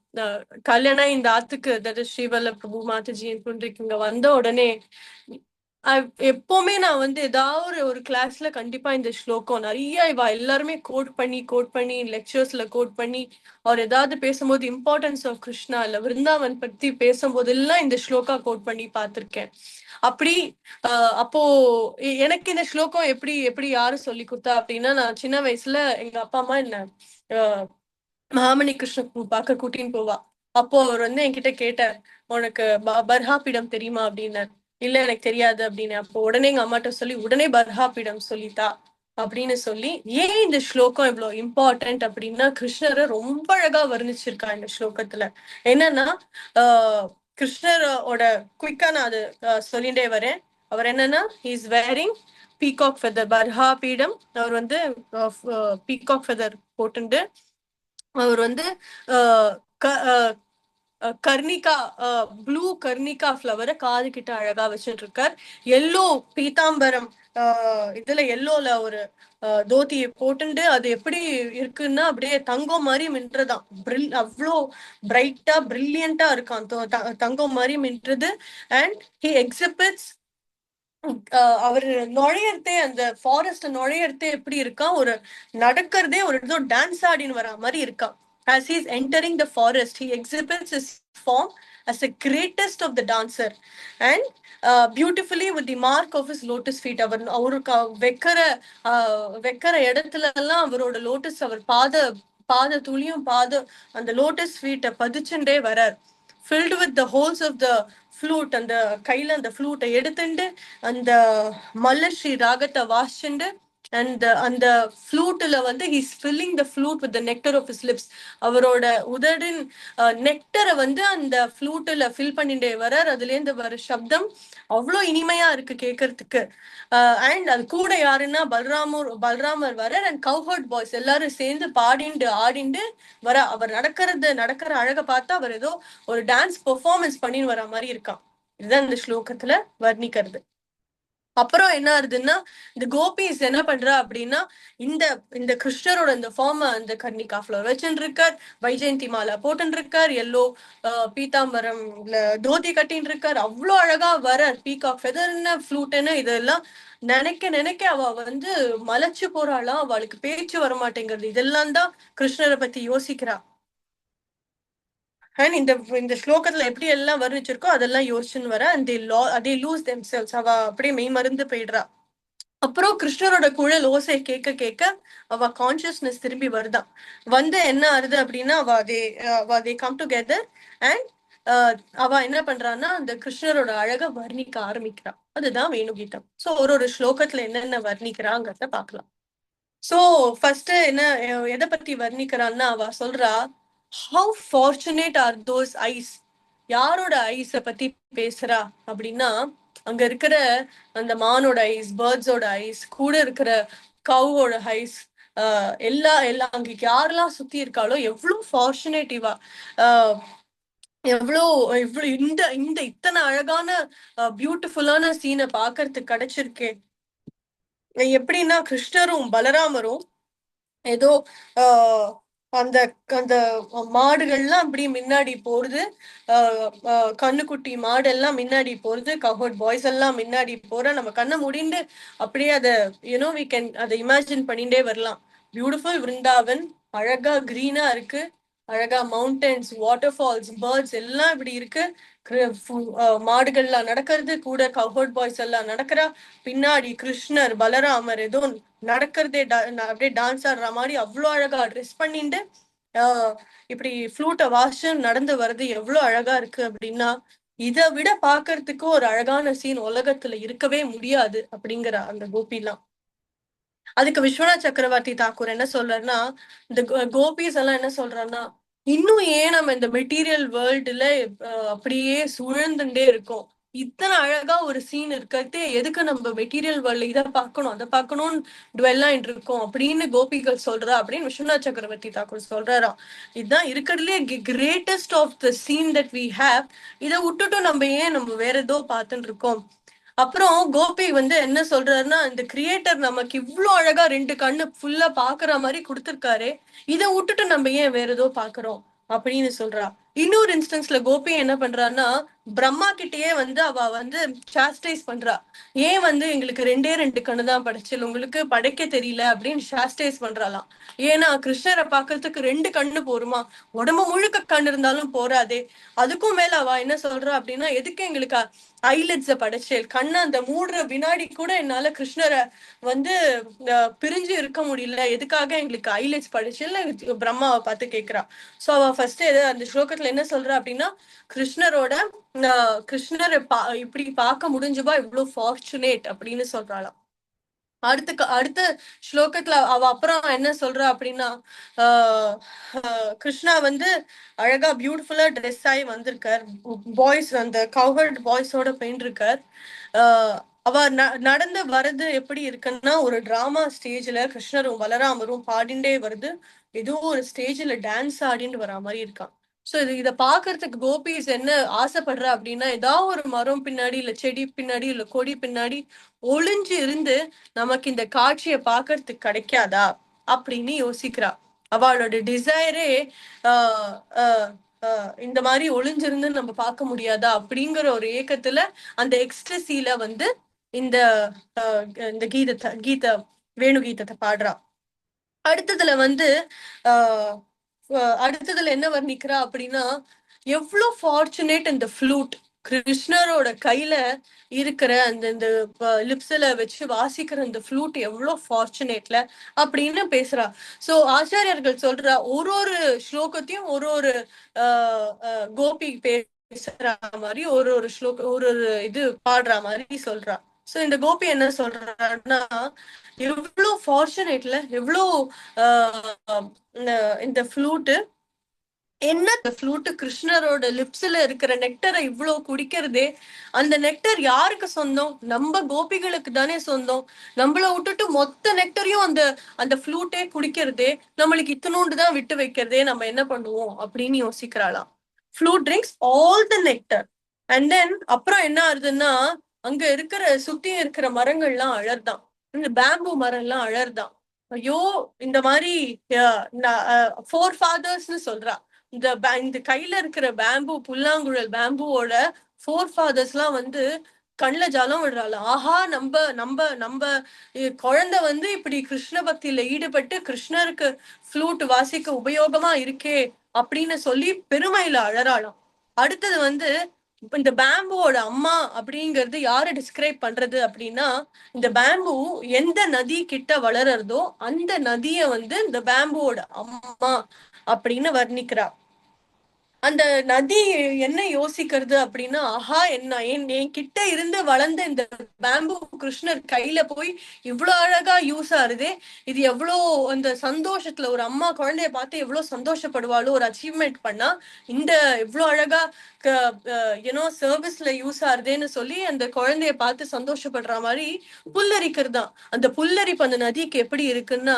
கல்யாணம் இந்த ஆத்துக்கு அதாவது ஸ்ரீவல்ல பிரபு மாதாஜி இங்க வந்த உடனே எப்பவுமே நான் வந்து ஏதாவது ஒரு கிளாஸ்ல கண்டிப்பா இந்த ஸ்லோகம் நிறைய எல்லாருமே கோட் பண்ணி லெக்சர்ஸ்ல கோட் பண்ணி அவர் ஏதாவது பேசும்போது இம்பார்ட்டன்ஸ் ஆஃப் கிருஷ்ணா இல்ல விருந்தாவன் பத்தி பேசும்போது எல்லாம் இந்த ஸ்லோகா கோட் பண்ணி பார்த்திருக்கேன். அப்படி அப்போ எனக்கு இந்த ஸ்லோகம் எப்படி யாரு சொல்லி கொடுத்தா அப்படின்னா நான் சின்ன வயசுல எங்க அப்பா அம்மா என்ன மகாமணி கிருஷ்ண பார்க்க கூட்டின்னு போவா. அப்போ அவர் வந்து என்கிட்ட கேட்டார், உனக்கு பர்ஹாபீடம் தெரியுமா அப்படின்னார். இல்ல எனக்கு தெரியாது அப்படின்னு. அப்போ உடனே எங்க அம்மாட்ட சொல்லி உடனே பர்ஹாபீடம் சொல்லித்தா அப்படின்னு சொல்லி. ஏன் இந்த ஸ்லோகம் இவ்வளவு இம்பார்ட்டன்ட் அப்படின்னா கிருஷ்ணரை ரொம்ப அழகா வர்ணிச்சிருக்கா இந்த ஸ்லோகத்துல. என்னன்னா கிருஷ்ணரோட குயிக்கா நான் அது சொல்லிட்டே வரேன். அவர் என்னன்னா ஹீஸ் வேரிங் பீகாக் ஃபெதர். பர்ஹாபீடம் அவர் வந்து பீகாக் ஃபெதர் போட்டுண்டு அவர் வந்து கர்ணிகா ப்ளூ கர்ணிகா ஃப்ளவரை காது கிட்ட அழகா வச்சுட்டு இருக்கார். எல்லோ பீதாம்பரம் இதுல எல்லோல ஒரு தோத்தியை போட்டுண்டு அது எப்படி இருக்குன்னா அப்படியே தங்கம் மாதிரி மின்றதாம். அவ்வளோ பிரைட்டா பிரில்லியண்டா இருக்கான், தங்கம் மாதிரி மின்றது. அண்ட் ஹி எக்ஸிபிட்ஸ் அவர் நுழையறதே, அந்த ஃபாரஸ்ட் நுழையறதே எப்படி இருக்கா, ஒரு நடக்கிறதே ஒரு ஏதோ டான்ஸ் ஆடின்னு வர மாதிரி இருக்கா. as he is entering the forest he exhibits his form as the greatest of the dancer and beautifully with the mark of his lotus feet. அவருக்கு வைக்கிற இடத்துல எல்லாம் அவரோட லோட்டஸ், அவர் பாத துளியும் அந்த லோட்டஸ் ஃபீட்டை பதிச்சுட்டே வரார். filled with the holes of the flute. அந்த கையில அந்த ஃப்ளூட்டை எடுத்துட்டு அந்த மல்லஸ்ரீ ராகத்தை வாசிச்சுண்டு அந்த ஃப்ளூட்ல வந்து he's filling the flute with the nectar of his lips. அவரோட உதடின் நெக்டரை வந்து அந்த ஃப்ளூட்ல ஃபில் பண்ணிட்டே வரார். அதுல இருந்து வர சப்தம் அவ்வளோ இனிமையா இருக்கு கேட்கறதுக்கு. அண்ட் அது கூட யாருன்னா பல்ராமர் வரார் அண்ட் கவ்ஹர்ட் பாய்ஸ் எல்லாரும் சேர்ந்து பாடிண்டு ஆடிண்டு வர. அவர் நடக்கிற அழகை பார்த்தா அவர் ஏதோ ஒரு டான்ஸ் பெர்ஃபார்மன்ஸ் பண்ணின்னு வர மாதிரி இருக்கான். இதுதான் இந்த ஸ்லோகத்துல வர்ணிக்கிறது. அப்புறம் என்ன ஆகுதுன்னா, இந்த கோபிஸ் என்ன பண்றா அப்படின்னா, இந்த கிருஷ்ணரோட இந்த ஃபார்ம் அந்த கர்ணிகா ஃபிளவர் வச்சுட்டு இருக்கார், வைஜெயந்தி மாலா போட்டுன்னு இருக்கார், எல்லோ பீதாம்பரம் தோதி கட்டின்னு இருக்கார். அவ்வளோ அழகா வர பீகாக் ஃபெதர்னு ஃப்ளூட்டுன்னு இதெல்லாம் நினைக்க அவ வந்து மலைச்சு போறாளாம், அவளுக்கு பேச்சு வர மாட்டேங்கிறது. இதெல்லாம் தான் கிருஷ்ணரை பத்தி யோசிக்கிறா. அண்ட் இந்த ஸ்லோகத்துல எப்படி எல்லாம் வர்ணிச்சிருக்கோ அதெல்லாம் யோசிச்சுன்னு வர. And they lose themselves. அவ அப்படியே மெய் மருந்து போயிடுறா. அப்புறம் கிருஷ்ணரோட குழல் ஓசை கேட்க அவ கான்சியஸ்னஸ் திரும்பி வருதான். வந்து என்ன ஆறுது அப்படின்னா, they come together and அவ என்ன பண்றான்னா அந்த கிருஷ்ணரோட அழக வர்ணிக்க ஆரம்பிக்கிறா. அதுதான் வேணுகீதம். சோ ஒரு ஸ்லோகத்துல என்னென்ன வர்ணிக்கிறாங்கிறத பாக்கலாம். சோ ஃபர்ஸ்ட் என்ன எதை பத்தி வர்ணிக்கிறான்னா, அவ சொல்றா, how fortunate are those eyes. யாரோட ஐஸ பத்தி பேசுறா அப்படின்னா, அங்க இருக்கிற அந்த மானோட ஐஸ், பேர்ட்ஸோட ஐஸ், கூட இருக்கிற கவோட ஐஸ், எல்லாம் அங்க யாரெல்லாம் சுத்தி இருக்காளோ எவ்வளவு ஃபார்ச்சுனேட்டிவா, எவ்வளோ இந்த இத்தனை அழகான பியூட்டிஃபுல்லான சீனை பாக்குறதுக்கு கிடைச்சிருக்கே. எப்படின்னா கிருஷ்ணரும் பலராமரும் ஏதோ அந்த அந்த மாடுகள்லாம் அப்படி முன்னாடி போறது, கண்ணுக்குட்டி மாடு எல்லாம் முன்னாடி போறது, கஹோட் பாய்ஸ் எல்லாம் முன்னாடி போற, நம்ம கண்ணை முடிந்து அப்படியே அதை we can அதை இமேஜின் பண்ணிட்டே வரலாம். பியூட்டிஃபுல் விருந்தாவன், அழகா கிரீனா இருக்கு, அழகா மவுண்டன்ஸ், வாட்டர் ஃபால்ஸ், பேர்ட்ஸ் எல்லாம் இப்படி இருக்கு. மாடுகள்லாம் நடக்கிறது, கூட கஹோட் பாய்ஸ் எல்லாம் நடக்கிறா, பின்னாடி கிருஷ்ணர் பலராமர் ஏதோ நடக்கிறதே அப்படியே டான்ஸ் ஆடுற மாதிரி அவ்வளோ அழகா ட்ரெஸ் பண்ணிட்டு இப்படி ஃப்ளூட்டை வாசிச்சு நடந்து வர்றது எவ்வளவு அழகா இருக்கு அப்படின்னா, இதை விட பாக்குறதுக்கு ஒரு அழகான சீன் உலகத்துல இருக்கவே முடியாது அப்படிங்கிற அந்த கோபிலாம். அதுக்கு விஸ்வநாத் சக்கரவர்த்தி தாக்கூர் என்ன சொல்றாருன்னா, இந்த கோபிஸ் எல்லாம் என்ன சொல்றாருன்னா, இன்னும் ஏன் நம்ம இந்த மெட்டீரியல் வேர்ல்டுல அப்படியே சுழந்துட்டே இருக்கோம், இத்தனை அழகா ஒரு சீன் இருக்கிறதே எதுக்கு நம்ம மெட்டீரியல் வேர்ல்ட்ல இதை பார்க்கணும் அதை பார்க்கணும்னு டுவெல் ஆயிட்டு இருக்கோம் அப்படின்னு கோபிகள் சொல்றா அப்படின்னு விஸ்வநாத் சக்கரவர்த்தி தாக்கூர் சொல்றாராம். இதுதான் இருக்கிறதுலே greatest of the scene that we have. இதை விட்டுட்டு நம்ம வேற ஏதோ பார்த்துட்டு இருக்கோம். அப்புறம் கோபி வந்து என்ன சொல்றாருன்னா, இந்த கிரியேட்டர் நமக்கு இவ்வளவு அழகா ரெண்டு கண்ணு ஃபுல்லா பாக்குற மாதிரி கொடுத்திருக்காரு, இதை விட்டுட்டு நம்ம ஏன் வேற ஏதோ பாக்குறோம் அப்படின்னு சொல்றா. இன்னொரு இன்ஸ்டன்ஸ்ல கோபி என்ன பண்றான்னா, பிரம்மா கிட்டயே வந்து அவ வந்து சாஸ்டைஸ் பண்றா, ஏன் வந்து எங்களுக்கு ரெண்டு கண்ணுதான் படைச்சல், உங்களுக்கு படைக்க தெரியல அப்படின்னு சாஸ்டைஸ் பண்றாளாம். ஏன்னா கிருஷ்ணரை பாக்குறதுக்கு ரெண்டு கண்ணு போருமா, உடம்பு முழுக்க கண்ணு இருந்தாலும் போறாதே. அதுக்கும் மேல அவ என்ன சொல்றா அப்படின்னா, எதுக்கு எங்களுக்கு ஐலட்ஸ படைச்சல், கண்ணு அந்த மூடுற வினாடி கூட என்னால கிருஷ்ணரை வந்து பிரிஞ்சு இருக்க முடியல, எதுக்காக எங்களுக்கு ஐலட்ஸ் படைச்சல் பிரம்மாவை பார்த்து கேட்கிறா. சோ அவ ஃபர்ஸ்ட் அந்த ஸ்லோகத்துல என்ன சொல்றா அப்படின்னா, கிருஷ்ணரை இப்படி பார்க்க முடிஞ்சுபா இவ்வளவு ஃபார்ச்சுனேட் அப்படின்னு சொல்றாளாம். அடுத்த ஸ்லோகத்துல அவ அப்புறம் என்ன சொல்றா அப்படின்னா, கிருஷ்ணா வந்து அழகா பியூட்டிஃபுல்லா ட்ரெஸ் ஆகி வந்திருக்கார், பாய்ஸ் அந்த கவர்ட் பாய்ஸோட போயின்றிருக்கார். அவ நடந்து வர்றது எப்படி இருக்குன்னா, ஒரு டிராமா ஸ்டேஜ்ல கிருஷ்ணரும் பலராமரும் பாடிண்டே வருது, ஏதோ ஒரு ஸ்டேஜ்ல டான்ஸ் ஆடின்னு வர மாதிரி இருக்கான். சோ இத பாக்குறதுக்கு கோபிஸ் என்ன ஆசைப்படுறா அப்படின்னா, ஏதாவது ஒரு மரம் பின்னாடி இல்ல செடி பின்னாடி இல்ல கொடி பின்னாடி ஒளிஞ்சு இருந்து நமக்கு இந்த காட்சியை பாக்குறதுக்கு கிடைக்காதா அப்படின்னு யோசிக்கிறா. அவளோட டிசைரே ஆஹ் ஆஹ் இந்த மாதிரி ஒளிஞ்சிருந்து நம்ம பார்க்க முடியாதா அப்படிங்கிற ஒரு ஏக்கத்துல அந்த எக்ஸ்ட்ரஸில வந்து இந்த இந்த கீத வேணு கீதத்தை பாடுறா. அடுத்ததுல வந்து ஆஹ் அடுத்ததுல என்ன வர்ணிக்கிறா அப்படின்னா, எவ்வளவு ஃபார்ச்சுனேட் இந்த ஃப்ளூட் கிருஷ்ணரோட கையில இருக்கிற அந்த இந்த லிப்ஸ்ல வச்சு வாசிக்கிற இந்த ஃப்ளூட் எவ்வளவு ஃபார்ச்சுனேட்ல அப்படின்னு பேசுறா. சோ ஆச்சாரியர்கள் சொல்றா, ஒரு ஒரு ஸ்லோகத்தையும் ஒரு ஒரு கோபி பேசுற மாதிரி ஒரு ஒரு ஸ்லோகம் ஒரு ஒரு இது பாடுற மாதிரி சொல்றா. சோ இந்த கோபி என்ன சொல்றான்னா, எவ்வளவு ஃபார்ச்சுனேட்ல எவ்வளவு இந்த ஃப்ளூட்டு என்ன ஃப்ளூட்டு கிருஷ்ணரோட லிப்ஸ்ல இருக்கிற நெக்டரை இவ்வளவு குடிக்கிறதே, அந்த நெக்டர் யாருக்கு சொந்தம்? நம்ம கோபிகளுக்கு தானே சொந்தம். நம்மள விட்டுட்டு மொத்த நெக்டரையும் அந்த அந்த ஃப்ளூட்டே குடிக்கிறதே, நம்மளுக்கு இத்தனோண்டு தான் விட்டு வைக்கிறதே, நம்ம என்ன பண்ணுவோம் அப்படின்னு யோசிக்கிறாளாம். Flute drinks all the nectar. And then அப்புறம் என்ன ஆகுதுன்னா, அங்க இருக்கிற சுத்தி இருக்கிற மரங்கள்லாம் அழற்தான். இந்த பேம்பு மரம் எல்லாம் அழற்தான். ஐயோ, இந்த மாதிரி ஃபோர் ஃபாதர்ஸ்னு சொல்றா. இந்த கையில இருக்கிற பேம்பு புல்லாங்குழல் பேம்புவோட ஃபோர் ஃபாதர்ஸ் எல்லாம் வந்து கண்ணுல ஜலம் விடுறாள். ஆஹா, நம்ம நம்ம நம்ம குழந்தை வந்து இப்படி கிருஷ்ண பக்தியில ஈடுபட்டு கிருஷ்ணருக்கு ஃப்ளூட் வாசிக்க உபயோகமா இருக்கே அப்படின்னு சொல்லி பெருமையில அழறாளாம். அடுத்தது வந்து இந்த பேம்புவோட அம்மா அப்படிங்கிறது யாரு டிஸ்கிரைப் பண்றது அப்படின்னா, இந்த பேம்பு எந்த நதி கிட்ட வளர்றதோ அந்த நதிய வந்து இந்த பேம்புவோட அம்மா அப்படின்னு வர்ணிக்கிறா. அந்த நதி என்ன யோசிக்கிறது அப்படின்னா, ஆஹா, என்ன என் கிட்ட இருந்து வளர்ந்த இந்த பேம்பு கிருஷ்ணர் கையில போய் இவ்வளவு அழகா யூஸ் ஆகுதே, இது எவ்வளோ அந்த சந்தோஷத்துல ஒரு அம்மா குழந்தைய பார்த்து எவ்வளவு சந்தோஷப்படுவாளோ ஒரு அச்சீவ்மெண்ட் பண்ணா, இந்த இவ்வளவு அழகா சர்வீஸ்ல யூஸ் ஆகுதுன்னு சொல்லி அந்த குழந்தைய பார்த்து சந்தோஷப்படுற மாதிரி புல்லரிக்கிறதுதான். அந்த புல்லரிப்பு அந்த நதிக்கு எப்படி இருக்குன்னா,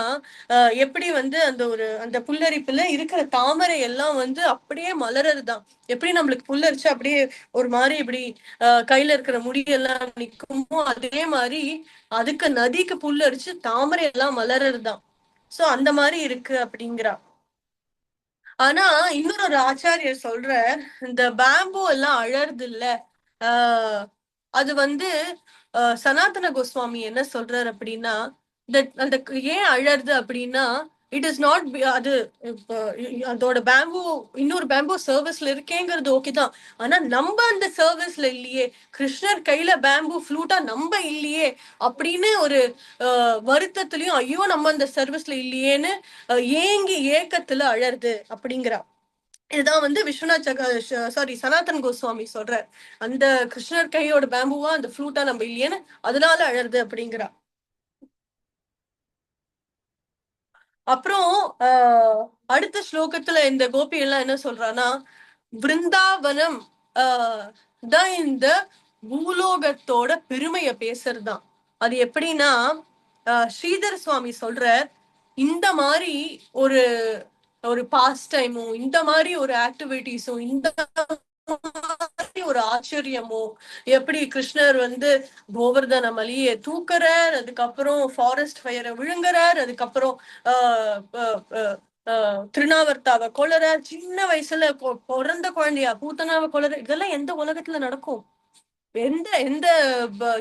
எப்படி வந்து அந்த புல்லரிப்புல இருக்கிற தாமரை எல்லாம் வந்து அப்படியே மலர்றதுதான். எப்படி நம்மளுக்கு புல்லரிச்சு அப்படியே ஒரு மாதிரி இப்படி கையில இருக்கிற முடியெல்லாம் நிக்குமோ, அதே மாதிரி அதுக்கு நதிக்கு புல்லரிச்சு தாமரை எல்லாம் மலர்றதுதான். சோ அந்த மாதிரி இருக்கு அப்படிங்கிறா. ஆனா இன்னொரு ஆச்சாரியர் சொல்ற, இந்த பேம்பு எல்லாம் அழறது இல்ல, ஆஹ் அது வந்து சனாதன கோஸ்வாமி என்ன சொல்றாரு அப்படின்னா, அந்த ஏன் அழறது அப்படின்னா, இட் இஸ் நாட் அது அதோட பேம்பு இன்னொரு பேம்பு சர்வீஸ்ல இருக்கேங்கிறது ஓகேதான். ஆனா நம்ம அந்த சர்வீஸ்ல இல்லையே, கிருஷ்ணர் கையில பேம்பு ஃப்ளூட்டா நம்ம இல்லையே அப்படின்னு ஒரு வருத்தத்திலயும், ஐயோ நம்ம அந்த சர்வீஸ்ல இல்லையேன்னு ஏங்கி ஏக்கத்துல அழறது அப்படிங்கிறா. இதுதான் வந்து விஸ்வநாத் சனாதன் கோஸ்வாமி சொல்ற, அந்த கிருஷ்ணர் கையோட பேம்புவா அந்த ஃப்ளூட்டா நம்ம இல்லையேன்னு அதனால அழறது அப்படிங்கிறா. அப்புறம் அடுத்த ஸ்லோகத்துல இந்த கோபி எல்லாம் என்ன சொல்றான்னா, பிருந்தாவனம் தான் இந்த பூலோகத்தோட பெருமைய பேசுறதுதான். அது எப்படின்னா, ஸ்ரீதர சுவாமி சொல்ற, இந்த மாதிரி ஒரு ஒரு பாஸ் டைமும் இந்த மாதிரி ஒரு ஆக்டிவிட்டிஸும் இந்த ஒரு ஆச்சரியமோ, எப்படி கிருஷ்ணர் வந்து கோவர்தன மலையை தூக்குறார், அதுக்கப்புறம் ஃபாரஸ்ட் ஃபயரை விழுங்குறார், அதுக்கப்புறம் திருநாவர்த்தாவை கொலறார், சின்ன வயசுல பிறந்த குழந்தையா பூத்தனாவை கொலற, இதெல்லாம் எந்த உலகத்துல நடக்கும்? எந்த எந்த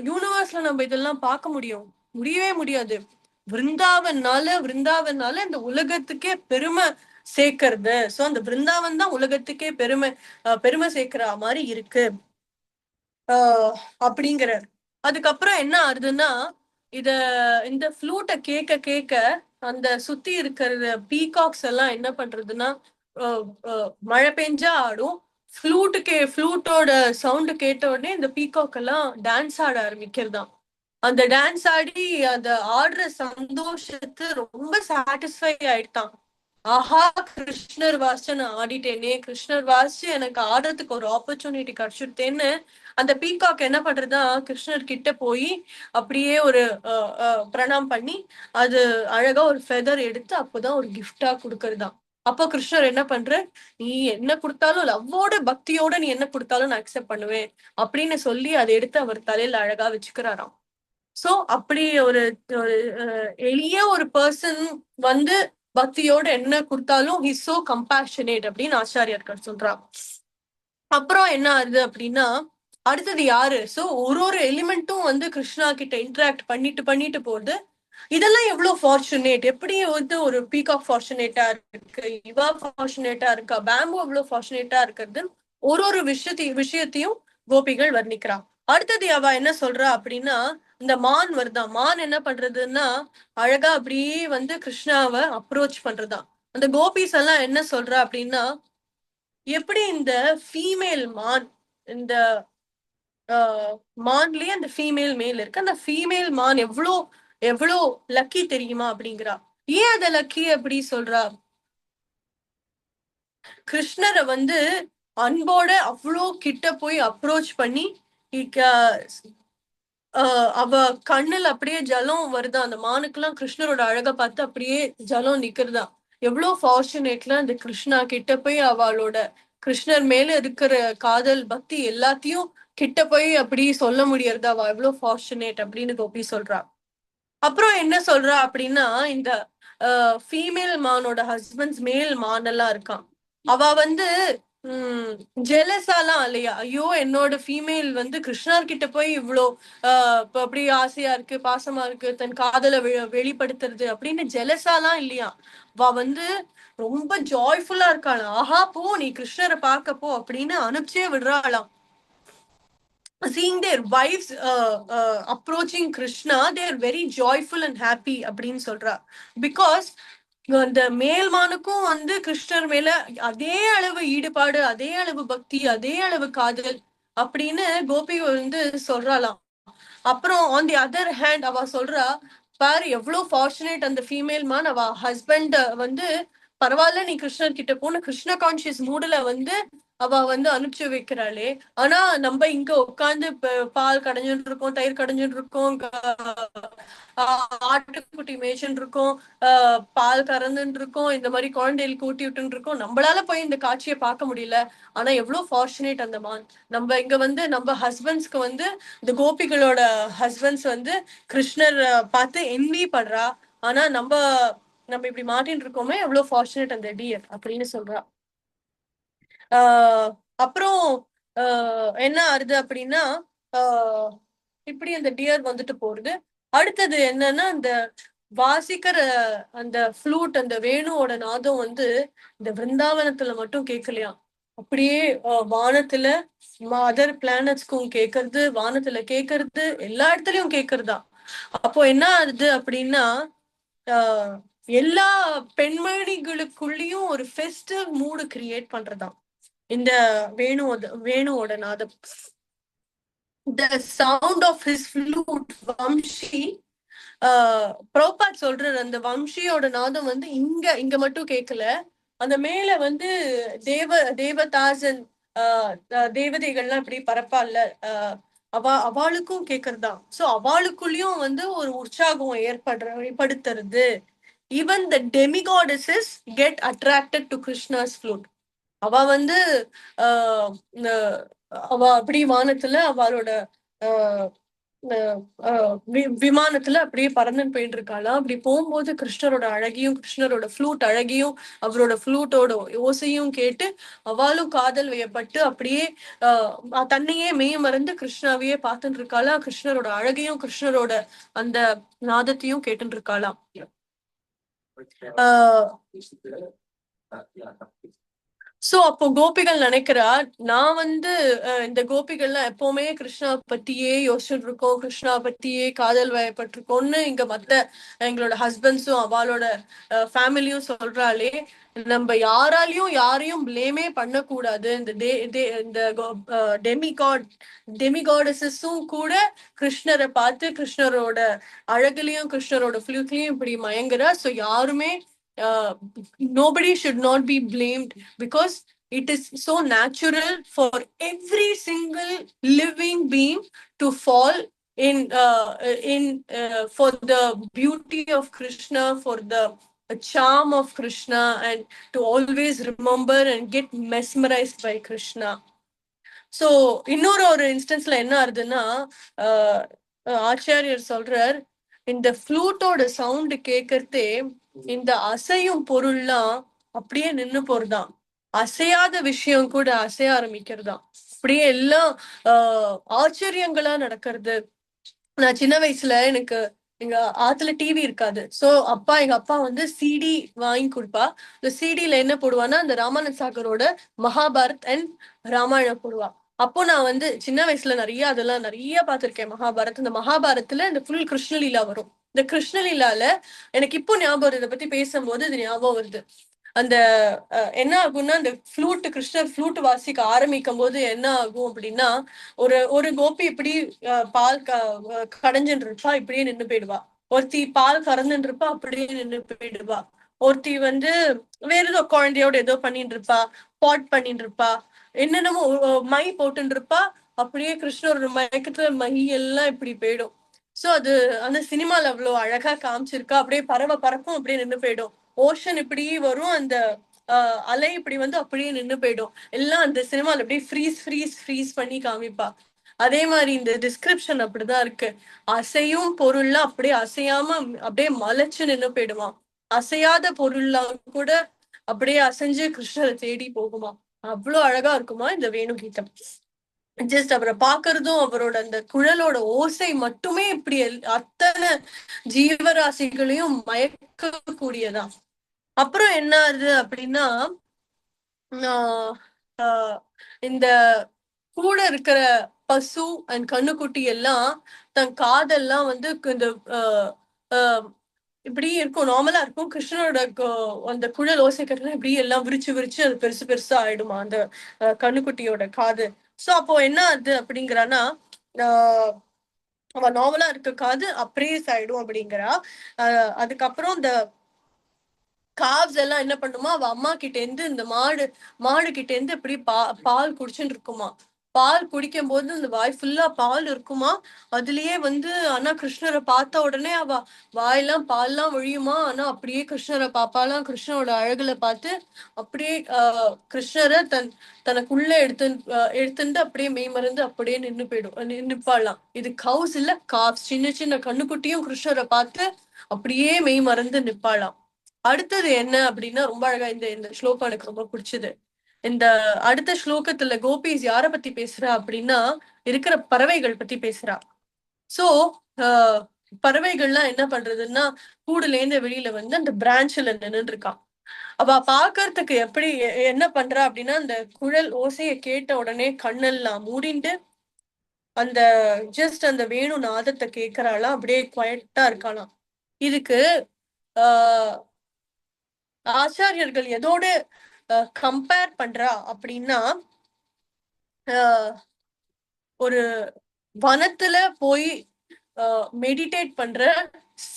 யூனிவர்ஸ்ல நம்ம இதெல்லாம் பார்க்க முடியவே முடியாது. விருந்தாவனால இந்த உலகத்துக்கே பெருமை சேர்க்கறது. சோ அந்த பிருந்தாவன் தான் உலகத்துக்கே பெருமை சேர்க்கிற மாதிரி இருக்கு அப்படிங்கிறார். அதுக்கப்புறம் என்ன ஆகுதுன்னா, இந்த ஃப்ளூட்டை கேட்க கேட்க அந்த சுத்தி இருக்கிற பீகாக்ஸ் எல்லாம் என்ன பண்றதுன்னா, மழை பெஞ்சா ஆடும். ஃப்ளூட்டோட சவுண்டு கேட்ட உடனே இந்த பீகாக் எல்லாம் டான்ஸ் ஆட ஆரம்பிக்கிறதாம். அந்த டான்ஸ் ஆடி அந்த ஆடுற சந்தோஷத்து ரொம்ப சாட்டிஸ்ஃபை ஆயிட்டான். ஆஹா, கிருஷ்ணர் வாசிச்சு நான் ஆடிட்டேனே, கிருஷ்ணர் வாசிச்சு எனக்கு ஆடுறதுக்கு ஒரு ஆப்பர்ச்சுனிட்டி கிடைச்சிட்டேன்னு அந்த பீகாக் என்ன பண்றதா, கிருஷ்ணர் கிட்ட போய் அப்படியே ஒரு பிரணாம் பண்ணி அது அழகா ஒரு ஃபெதர் எடுத்து அப்போதான் ஒரு கிஃப்டா கொடுக்கறதாம். அப்போ கிருஷ்ணர் என்ன பண்ற, நீ என்ன கொடுத்தாலும் லவ்வோட பக்தியோட நீ என்ன கொடுத்தாலும் நான் அக்செப்ட் பண்ணுவேன் அப்படின்னு சொல்லி அதை எடுத்து அவர் தலையில அழகா வச்சுக்கிறாராம். சோ அப்படி ஒரு எளிய ஒரு பர்சன் வந்து பக்தியோட என்ன கொடுத்தாலும் ஹி சோ கம்பேஷனேட் அப்படின்னு ஆச்சாரியார்கள் சொல்றாங்க. அப்புறம் என்ன ஆகுது அப்படின்னா அடுத்தது யாரு? சோ ஒரு எலிமெண்ட்டும் வந்து கிருஷ்ணா கிட்ட இன்டராக்ட் பண்ணிட்டு போகுது. இதெல்லாம் எவ்வளவு ஃபார்ச்சுனேட், எப்படி வந்து ஒரு பீகாக் ஃபார்ச்சுனேட்டா இருக்கு, இவா ஃபார்ச்சுனேட்டா இருக்கா, பேம்பு எவ்வளவு ஃபார்ச்சுனேட்டா இருக்கிறது ஒரு விஷயத்தையும் கோபிகள் வர்ணிக்கிறா. அடுத்தது அவ என்ன சொல்றா அப்படின்னா இந்த மான் வருதான். மான் என்ன பண்றதுன்னா அழகா அப்படியே வந்து கிருஷ்ணாவை அப்ரோச் பண்றதா. அந்த கோபிஸ் எல்லாம் என்ன சொல்றா அப்படின்னா எப்படி இந்த ஃபீமேல் மான், இந்த மான்லயே அந்த ஃபீமேல் மேல் இருக்கு, அந்த ஃபீமேல் மான் எவ்வளோ லக்கி தெரியுமா அப்படிங்கிறா. ஏன் அத லக்கி அப்படி சொல்றா? கிருஷ்ணரை வந்து அன்போட அவ்வளோ கிட்ட போய் அப்ரோச் பண்ணி அவ கண்ணுல அப்படியே ஜலம் வருதா. அந்த மானுக்கெல்லாம் கிருஷ்ணரோட அழகை பார்த்து அப்படியே ஜலம் நிக்கிறதா. எவ்வளவு ஃபார்ச்சுனேட்ல அந்த கிருஷ்ணா கிட்ட போய் அவளோட கிருஷ்ணர் மேல இருக்கிற காதல் பக்தி எல்லாத்தையும் கிட்ட போய் அப்படி சொல்ல முடியறதா. அவ எவ்வளவு ஃபார்ச்சுனேட் அப்படின்னு கோபி சொல்றா. அப்புறம் என்ன சொல்றா அப்படின்னா இந்த ஃபீமேல் மானோட ஹஸ்பண்ட்ஸ் மேல் மான் எல்லாம் இருக்கான். அவ வந்து ஜெலஸாலாம் இல்லையா, ஐயோ என்னோட ஃபீமேல் வந்து கிருஷ்ணர் கிட்ட போய் இவ்வளோ அப்படி ஆசையா இருக்கு, பாசமா இருக்கு, தன் காதலை வெளிப்படுத்துறது அப்படின்னு ஜெலஸாலாம் இல்லையா. அவ வந்து ரொம்ப ஜாய்ஃபுல்லா இருக்காளாம். ஆஹா போ நீ கிருஷ்ணரை பார்க்க போ அப்படின்னு அனுப்பிச்சே விடுறாளாம். Seeing their wives approaching Krishna, they are very joyful and happy அப்படின்னு சொல்றா. பிகாஸ் அந்த மேல்மானுக்கும் வந்து கிருஷ்ணர் மேல அதே அளவு ஈடுபாடு, அதே அளவு பக்தி, அதே அளவு காதல் அப்படின்னு கோபி வந்து சொல்றாளாம். அப்புறம் ஆன் தி அதர் ஹேண்ட் அவ சொல்றா, பாரு எவ்வளவு ஃபார்ச்சுனேட் அந்த ஃபீமேல் மான், அவ ஹஸ்பண்ட் வந்து பரவாயில்ல நீ கிருஷ்ணர் கிட்ட போன கிருஷ்ண கான்சியஸ் மூடுல வந்து அவ வந்து அனுப்பிச்சு வைக்கிறாளே. ஆனா நம்ம இங்க உட்காந்து பால் கடைஞ்சுட்டு இருக்கோம், தயிர் கடைஞ்சுட்டு இருக்கோம், ஆட்டுக்குட்டி மேய்ச்சுட்டு இருக்கோம், பால் கறந்துட்டு இருக்கோம், இந்த மாதிரி குழந்தைகளுக்கு ஊட்டி விட்டு இருக்கோம். நம்மளால போய் இந்த காட்சியை பார்க்க முடியல. ஆனா எவ்வளவு ஃபார்ச்சுனேட் அந்த மான். நம்ம இங்க வந்து நம்ம ஹஸ்பண்ட்ஸ்க்கு வந்து இந்த கோபிகளோட ஹஸ்பண்ட்ஸ் வந்து கிருஷ்ணர் பார்த்து என்வி படுறா. ஆனா நம்ம இப்படி மாட்டின்னு இருக்கோமே, எவ்வளவு ஃபார்ச்சுனேட் அந்த டியர் அப்படின்னு சொல்றா. அப்புறம் என்ன ஆறுது அப்படின்னா இப்படி அந்த டியர் வந்துட்டு போறது. அடுத்தது என்னன்னா அந்த வாசிக்கிற அந்த ஃப்ளூட், அந்த வேணுவோட நாதம் வந்து இந்த பிருந்தாவனத்துல மட்டும் கேட்கலையாம், அப்படியே வானத்துல அதர் பிளானட்ஸ்க்கும் கேட்கறது, வானத்துல கேட்கறது, எல்லா இடத்துலயும் கேட்கறதா. அப்போ என்ன ஆகுது அப்படின்னா எல்லா பெண்மணிகளுக்குள்ளயும் ஒரு ஃபெஸ்டிவ் மூடு கிரியேட் பண்றதாம் இந்த வேணுவோட நாதம். The sound of his flute, Vamsi, Prabhat சொல்றாரு அந்த வம்சியோட நாதம் வந்து இங்க மட்டும் கேட்கல, அந்த மேல வந்து தேவதாசன் தேவதைகள்லாம் இப்படி பரப்பால அவளுக்கும் கேக்குறதாம். சோ அவளுக்குள்ளயும் வந்து ஒரு உற்சாகம் ஏற்படுத்துறது. Even the demigoddesses get attracted to Krishna's flute. அவ வந்து அவ அப்படி வானத்துல அவளோட விமானத்துல அப்படியே பறந்துன்னு போயிட்டு இருக்காளாம். அப்படி போகும்போது கிருஷ்ணரோட அழகியும் கிருஷ்ணரோட ஃப்ளூட் அழகியும் அவரோட ஃப்ளூட்டோட ஓசையும் கேட்டு அவளும் காதல் வயப்பட்டு அப்படியே தன்னையே மெய் மறந்து கிருஷ்ணாவையே பார்த்துட்டு இருக்காளாம். கிருஷ்ணரோட அழகையும் கிருஷ்ணரோட அந்த நாதத்தையும் கேட்டுட்டு இருக்காளாம். சோ அப்போ கோபிகள் நினைக்கிறா, நான் வந்து இந்த கோபிகள்லாம் எப்பவுமே கிருஷ்ணா பத்தியே யோசிச்சுட்டு இருக்கோம், கிருஷ்ணா பத்தியே காதல் வயப்பட்டிருக்கோம்னு இங்க மத்த எங்களோட ஹஸ்பண்ட்ஸும் அவளோட ஃபேமிலியும் சொல்றாளே, நம்ம யாரையும் பிளேமே பண்ணக்கூடாது. இந்த டெமிகாடஸும் கூட கிருஷ்ணரை பார்த்து கிருஷ்ணரோட அழகுலயும் கிருஷ்ணரோட ஃபிளூட்லயும் இப்படி மயங்குறா. சோ யாருமே nobody should not be blamed, because it is so natural for every single living being to fall in for the beauty of Krishna, for the charm of Krishna and to always remember and get mesmerized by Krishna. So இன்னொரு இன்ஸ்டன்ஸ்ல என்ன ஆகுதுன்னா, ஆச்சாரியர் சொல்றார், இந்த ஃப்ளூட்டோட சவுண்ட் கேட்கறதே இந்த அசையும் பொருள்லாம் அப்படியே நின்னு போறதாம். அசையாத விஷயம் கூட அசைய ஆரம்பிக்கிறதாம். அப்படியே எல்லாம் ஆச்சரியங்களா நடக்கிறது. நான் சின்ன வயசுல எனக்கு எங்க ஆத்துல டிவி இருக்காது. சோ எங்க அப்பா வந்து சிடி வாங்கி கொடுப்பா. இந்த சிடில என்ன போடுவான்னா அந்த ராமானந்த் சாகரோட மகாபாரத் அண்ட் ராமாயணம் போடுவா. அப்போ நான் வந்து சின்ன வயசுல அதெல்லாம் நிறைய பார்த்திருக்கேன். மகாபாரத், இந்த மகாபாரத்துல இந்த ஃபுல் கிருஷ்ணலீலா வரும். இந்த கிருஷ்ணலீலால எனக்கு இப்போ ஞாபகம், இதை பத்தி பேசும்போது இது ஞாபகம் வருது. அந்த என்ன ஆகும்னா, அந்த கிருஷ்ணர் ஃப்ளூட் வாசிக்க ஆரம்பிக்கும் போது என்ன ஆகும் அப்படின்னா, ஒரு கோபி இப்படி பால் கடைஞ்சுட்டு இருப்பா, இப்படியே நின்று போயிடுவா. ஒருத்தி பால் கறந்துட்டு இருப்பா, அப்படியே நின்று போயிடுவா. ஒருத்தி வந்து வேற ஏதோ குழந்தையோட ஏதோ பண்ணிட்டு இருப்பா, பாட் பண்ணிட்டு இருப்பா, என்னென்னமோ மை போட்டுட்டு இருப்பா. அப்படியே கிருஷ்ணரோட மயக்கத்துல மை எல்லாம் இப்படி போயிடும். சோ அது அந்த சினிமால அவ்வளவு அழகா காமிச்சிருக்கா. அப்படியே பறக்கும், அப்படியே நின்று போயிடும். ஓஷன் இப்படி வரும், அந்த அலை இப்படி வந்து அப்படியே நின்று போயிடும். எல்லாம் அந்த சினிமால அப்படியே ஃப்ரீஸ் பண்ணி காமிப்பா. அதே மாதிரி இந்த டிஸ்கிரிப்ஷன் அப்படிதான் இருக்கு. அசையும் பொருள்லாம் அப்படியே அசையாம அப்படியே மலைச்சு நின்று போயிடுவான். அசையாத பொருள்லாம் கூட அப்படியே அசைஞ்சு கிருஷ்ணரை தேடி போகுமா. அவ்வளவு அழகா இருக்குமா இந்த வேணு கீதம். ஜஸ்ட் அவரை பாக்குறதும் அவரோட அந்த குழலோட ஓசை மட்டுமே இப்படி அத்தனை ஜீவராசிகளையும் மயக்கக்கூடியதான். அப்புறம் என்ன ஆகுது அப்படின்னா, இந்த கூட இருக்கிற பசு அண்ட் கண்ணுக்குட்டி எல்லாம் தன் காதெல்லாம் வந்து இந்த இப்படி இருக்கும், நார்மலா இருக்கும். கிருஷ்ணனோட அந்த குழல் ஓசைக்கிறதுல இப்படி எல்லாம் விரிச்சு அது பெருசா ஆயிடுமா அந்த கண்ணுக்குட்டியோட காது. சோ அப்போ என்ன ஆகுது அப்படிங்கிறான்னா, அவ நார்மலா இருக்க காது அப்ரேஸ் ஆயிடும் அப்படிங்கிறா. அதுக்கப்புறம் இந்த காவ்ஸ் எல்லாம் என்ன பண்ணுமா, அவ அம்மா கிட்ட இருந்து இந்த மாடு கிட்ட இருந்து இப்படி பால் குடிச்சுட்டு இருக்குமா. பால் குடிக்கும் போது அந்த வாய் ஃபுல்லா பால் இருக்குமா. அதுலயே வந்து ஆனா கிருஷ்ணரை பார்த்த உடனே அவ வாயெல்லாம் பால்லாம் ஒழியுமா. ஆனா அப்படியே கிருஷ்ணரை பாப்பாலாம். கிருஷ்ணரோட அழகுல பார்த்து அப்படியே கிருஷ்ணரை தனக்குள்ள எடுத்துட்டு அப்படியே மெய்மறந்து அப்படியே நின்னுப்பாளாம். இது கவுஸ் இல்ல, காவ்ஸ். சின்ன கண்ணுக்குட்டியும் கிருஷ்ணரை பார்த்து அப்படியே மெய் மறந்து நிப்பாளாம். அடுத்தது என்ன அப்படின்னா, ரொம்ப அழகா இந்த ஸ்லோகம் எனக்கு ரொம்ப பிடிச்சது. இந்த அடுத்த ஸ்லோகத்துல கோபிஸ் யார பத்தி பேசுறா அப்படின்னா, இருக்கிற பறவைகள் பத்தி பேசுறா. சோ பறவைகள்லாம் என்ன பண்றதுன்னா, கூடுல இருந்து வெளியில வந்து அந்த பிரான்ச்ல நின்னுட்டு இருக்கான். அவ பாக்குறதுக்கு எப்படி என்ன பண்றா அப்படின்னா, அந்த குழல் ஓசைய கேட்ட உடனே கண்ணெல்லாம் மூடிண்டு அந்த ஜஸ்ட் அந்த வேணு நாதத்தை கேட்கறாளாம். அப்படியே குவைட்டா இருக்காளாம். இதுக்கு ஆஹ் ஆச்சாரியர்கள் எதோட கம்பேர் பண்றா அப்படின்னா, ஒரு வனத்துல போய் மெடிடேட் பண்ற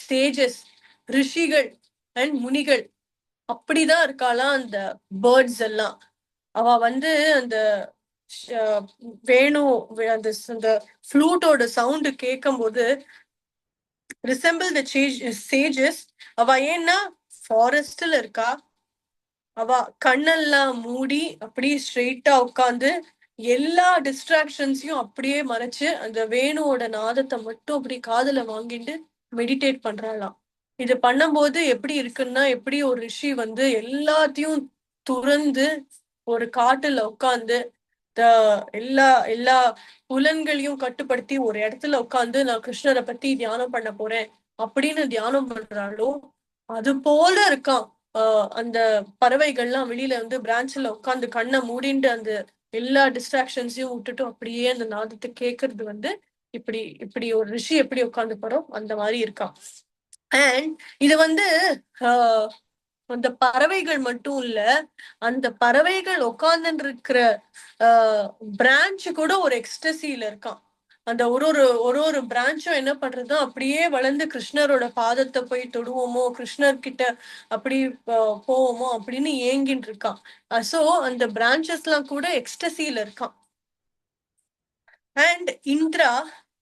சேஜஸ், ரிஷிகள் அண்ட் முனிகள் அப்படிதான் இருக்காளாம் அந்த பேர்ட்ஸ் எல்லாம். அவ வந்து அந்த வேணு அந்த ஃப்ளூட்டோட சவுண்டு கேட்கும் போது ரிசெம்பிள் த சேஜஸ். அவ ஏன்னா ஃபாரஸ்ட்ல இருக்கா. அவ கண்ணெல்லாம் மூடி அப்படியே ஸ்ட்ரெயிட்டா உட்காந்து எல்லா டிஸ்ட்ராக்ஷன்ஸையும் அப்படியே மறைச்சு அந்த வேணுவோட நாதத்தை மட்டும் அப்படி காதுல வாங்கிட்டு மெடிடேட் பண்றாளாம். இது பண்ணும்போது எப்படி இருக்குன்னா, எப்படி ஒரு ரிஷி வந்து எல்லாத்தையும் துறந்து ஒரு காட்டுல உட்காந்து எல்லா புலன்களையும் கட்டுப்படுத்தி ஒரு இடத்துல உட்காந்து நான் கிருஷ்ணரை பத்தி தியானம் பண்ண போறேன் அப்படின்னு தியானம் பண்றாளோ அது போல இருக்கான். அந்த பறவைகள்லாம் வெளியில வந்து பிரான்ச்ல உட்காந்து கண்ணை மூடிண்டு அந்த எல்லா டிஸ்ட்ராக்ஷன்ஸையும் விட்டுட்டு அப்படியே அந்த நாதத்தை கேட்கறது வந்து இப்படி இப்படி ஒரு ரிஷி எப்படி உட்காந்து போறோம் அந்த மாதிரி இருக்கான். அண்ட் இது வந்து அந்த பறவைகள் மட்டும் இல்ல, அந்த பறவைகள் உட்கார்ந்து இருக்கிற பிரான்ச் கூட ஒரு எக்ஸ்டசியில இருக்கான். அந்த ஒரு பிரான்ச்சும் என்ன பண்றது, அப்படியே வளர்ந்து கிருஷ்ணரோட பாதத்தை போய் தொடுவோமோ, கிருஷ்ணர் கிட்ட அப்படி போவோமோ அப்படின்னு ஏங்கிட்டு இருக்கான். சோ அந்த பிரான்சஸ் எல்லாம் கூட எக்ஸ்டசியில இருக்கான். அண்ட் இந்திரா,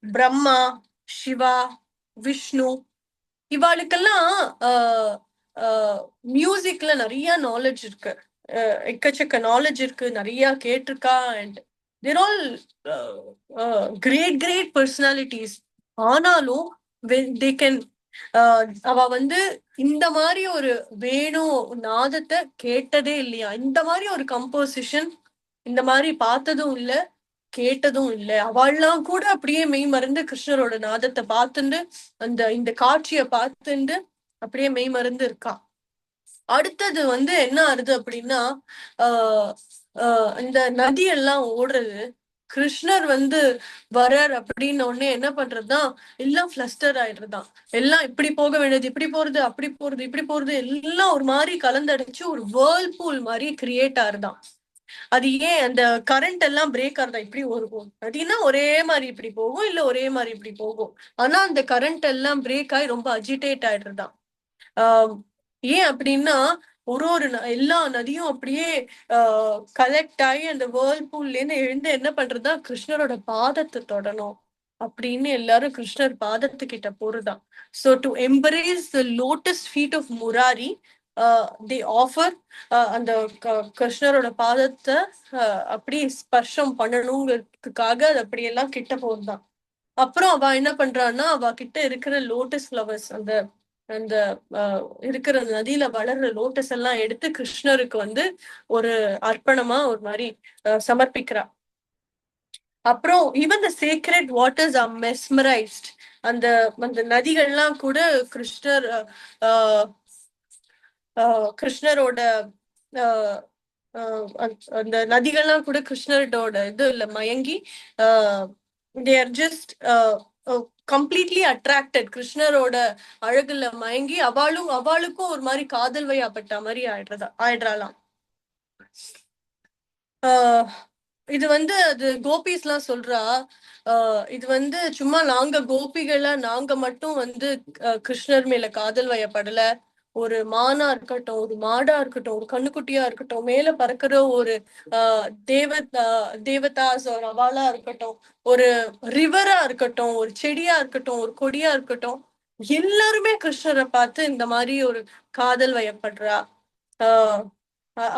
பிரம்மா, சிவா, விஷ்ணு இவாளுக்கெல்லாம் மியூசிக்ல நிறைய நாலேஜ் இருக்கு, எக்கச்சக்க நாலேஜ் இருக்கு, நிறைய கேட்டிருக்கா. And they're all great personalities. ஆனாலும் தே கேன் அவ வந்து இந்த மாதிரி ஒரு வேணு நாதத்தை கேட்டதே இல்லையா, இந்த மாதிரி ஒரு கம்போசிஷன் இந்த மாதிரி பார்த்ததும் இல்ல, கேட்டதும் இல்ல. அவள்லாம் கூட அப்படியே மெய் மறந்து கிருஷ்ணரோட நாதத்தை பார்த்துண்டு இந்த காட்சியை பார்த்துண்டு அப்படியே மெய் மறந்து இருக்கா. அடுத்தது வந்து என்ன ஆறுது அப்படின்னா, இந்த நதி எல்லாம் ஓடுறது, கிருஷ்ணர் வந்து வரார் அப்படின்னு உடனே என்ன பண்றதுதான், எல்லாம் பிளஸ்டர் ஆயிடுறதுதான். எல்லாம் இப்படி போக வேண்டியது, இப்படி போறது, அப்படி போறது, இப்படி போறது, எல்லாம் ஒரு மாதிரி கலந்தடிச்சு ஒரு வேர்ல்பூல் மாதிரி கிரியேட் ஆறுதான். அது ஏன் அந்த கரண்ட் எல்லாம் பிரேக் ஆகுதா, இப்படி வரும் அப்படின்னா ஒரே மாதிரி இப்படி போகும், இல்ல ஒரே மாதிரி இப்படி போகும். ஆனா அந்த கரண்ட் எல்லாம் பிரேக் ஆகி ரொம்ப அஜிடேட் ஆயிடுறதுதான். ஏன் அப்படின்னா எல்லா நதியும் அப்படியே கலெக்ட் ஆகி அந்த வேர்ல்பூல்ல இருந்து எழுந்து என்ன பண்றதா, கிருஷ்ணரோட பாதத்தை தொடணும் அப்படின்னு எல்லாரும் கிருஷ்ணர் பாதத்துக்கிட்ட போறதுதான். So to embrace the lotus feet of Murari, they offer அந்த கிருஷ்ணரோட பாதத்தை அப்படி ஸ்பர்ஷம் பண்ணணுங்கிறதுக்காக அது அப்படியெல்லாம் கிட்ட போறதுதான். அப்புறம் அவ என்ன பண்றான்னா, அவ கிட்ட இருக்கிற லோட்டஸ் ஃப்ளவர்ஸ், அந்த அந்த இருக்கிற நதியில வளர்ற லோட்டஸ் எல்லாம் எடுத்து கிருஷ்ணருக்கு வந்து ஒரு அர்ப்பணமா ஒரு மாதிரி சமர்ப்பிக்கிறா. அப்புறம் even the sacred waters are mesmerised. அந்த அந்த நதிகள்லாம் கூட கிருஷ்ணரோட அந்த நதிகள்லாம் கூட கிருஷ்ணரோட இது இல்ல மயங்கி they are just completely attracted. கிருஷ்ணரோட அழகுல மயங்கி அவளுக்கும் ஒரு மாதிரி காதல் வயப்பட்ட மாதிரி ஆயிடுறாளாம். இது வந்து அது கோபிஸ் எல்லாம் சொல்றா, இது வந்து சும்மா நாங்க கோபிகளா நாங்க மட்டும் வந்து கிருஷ்ணர் மேல காதல் வயப்படல. ஒரு மானா இருக்கட்டும், ஒரு மாடா இருக்கட்டும், ஒரு கண்ணுக்குட்டியா இருக்கட்டும், மேல பறக்கிற ஒரு தேவதாஸ் ஒரு அவாலா இருக்கட்டும், ஒரு ரிவரா இருக்கட்டும், ஒரு செடியா இருக்கட்டும், ஒரு கொடியா இருக்கட்டும், எல்லாருமே கிருஷ்ணரை பார்த்து இந்த மாதிரி ஒரு காதல் வயப்படுறா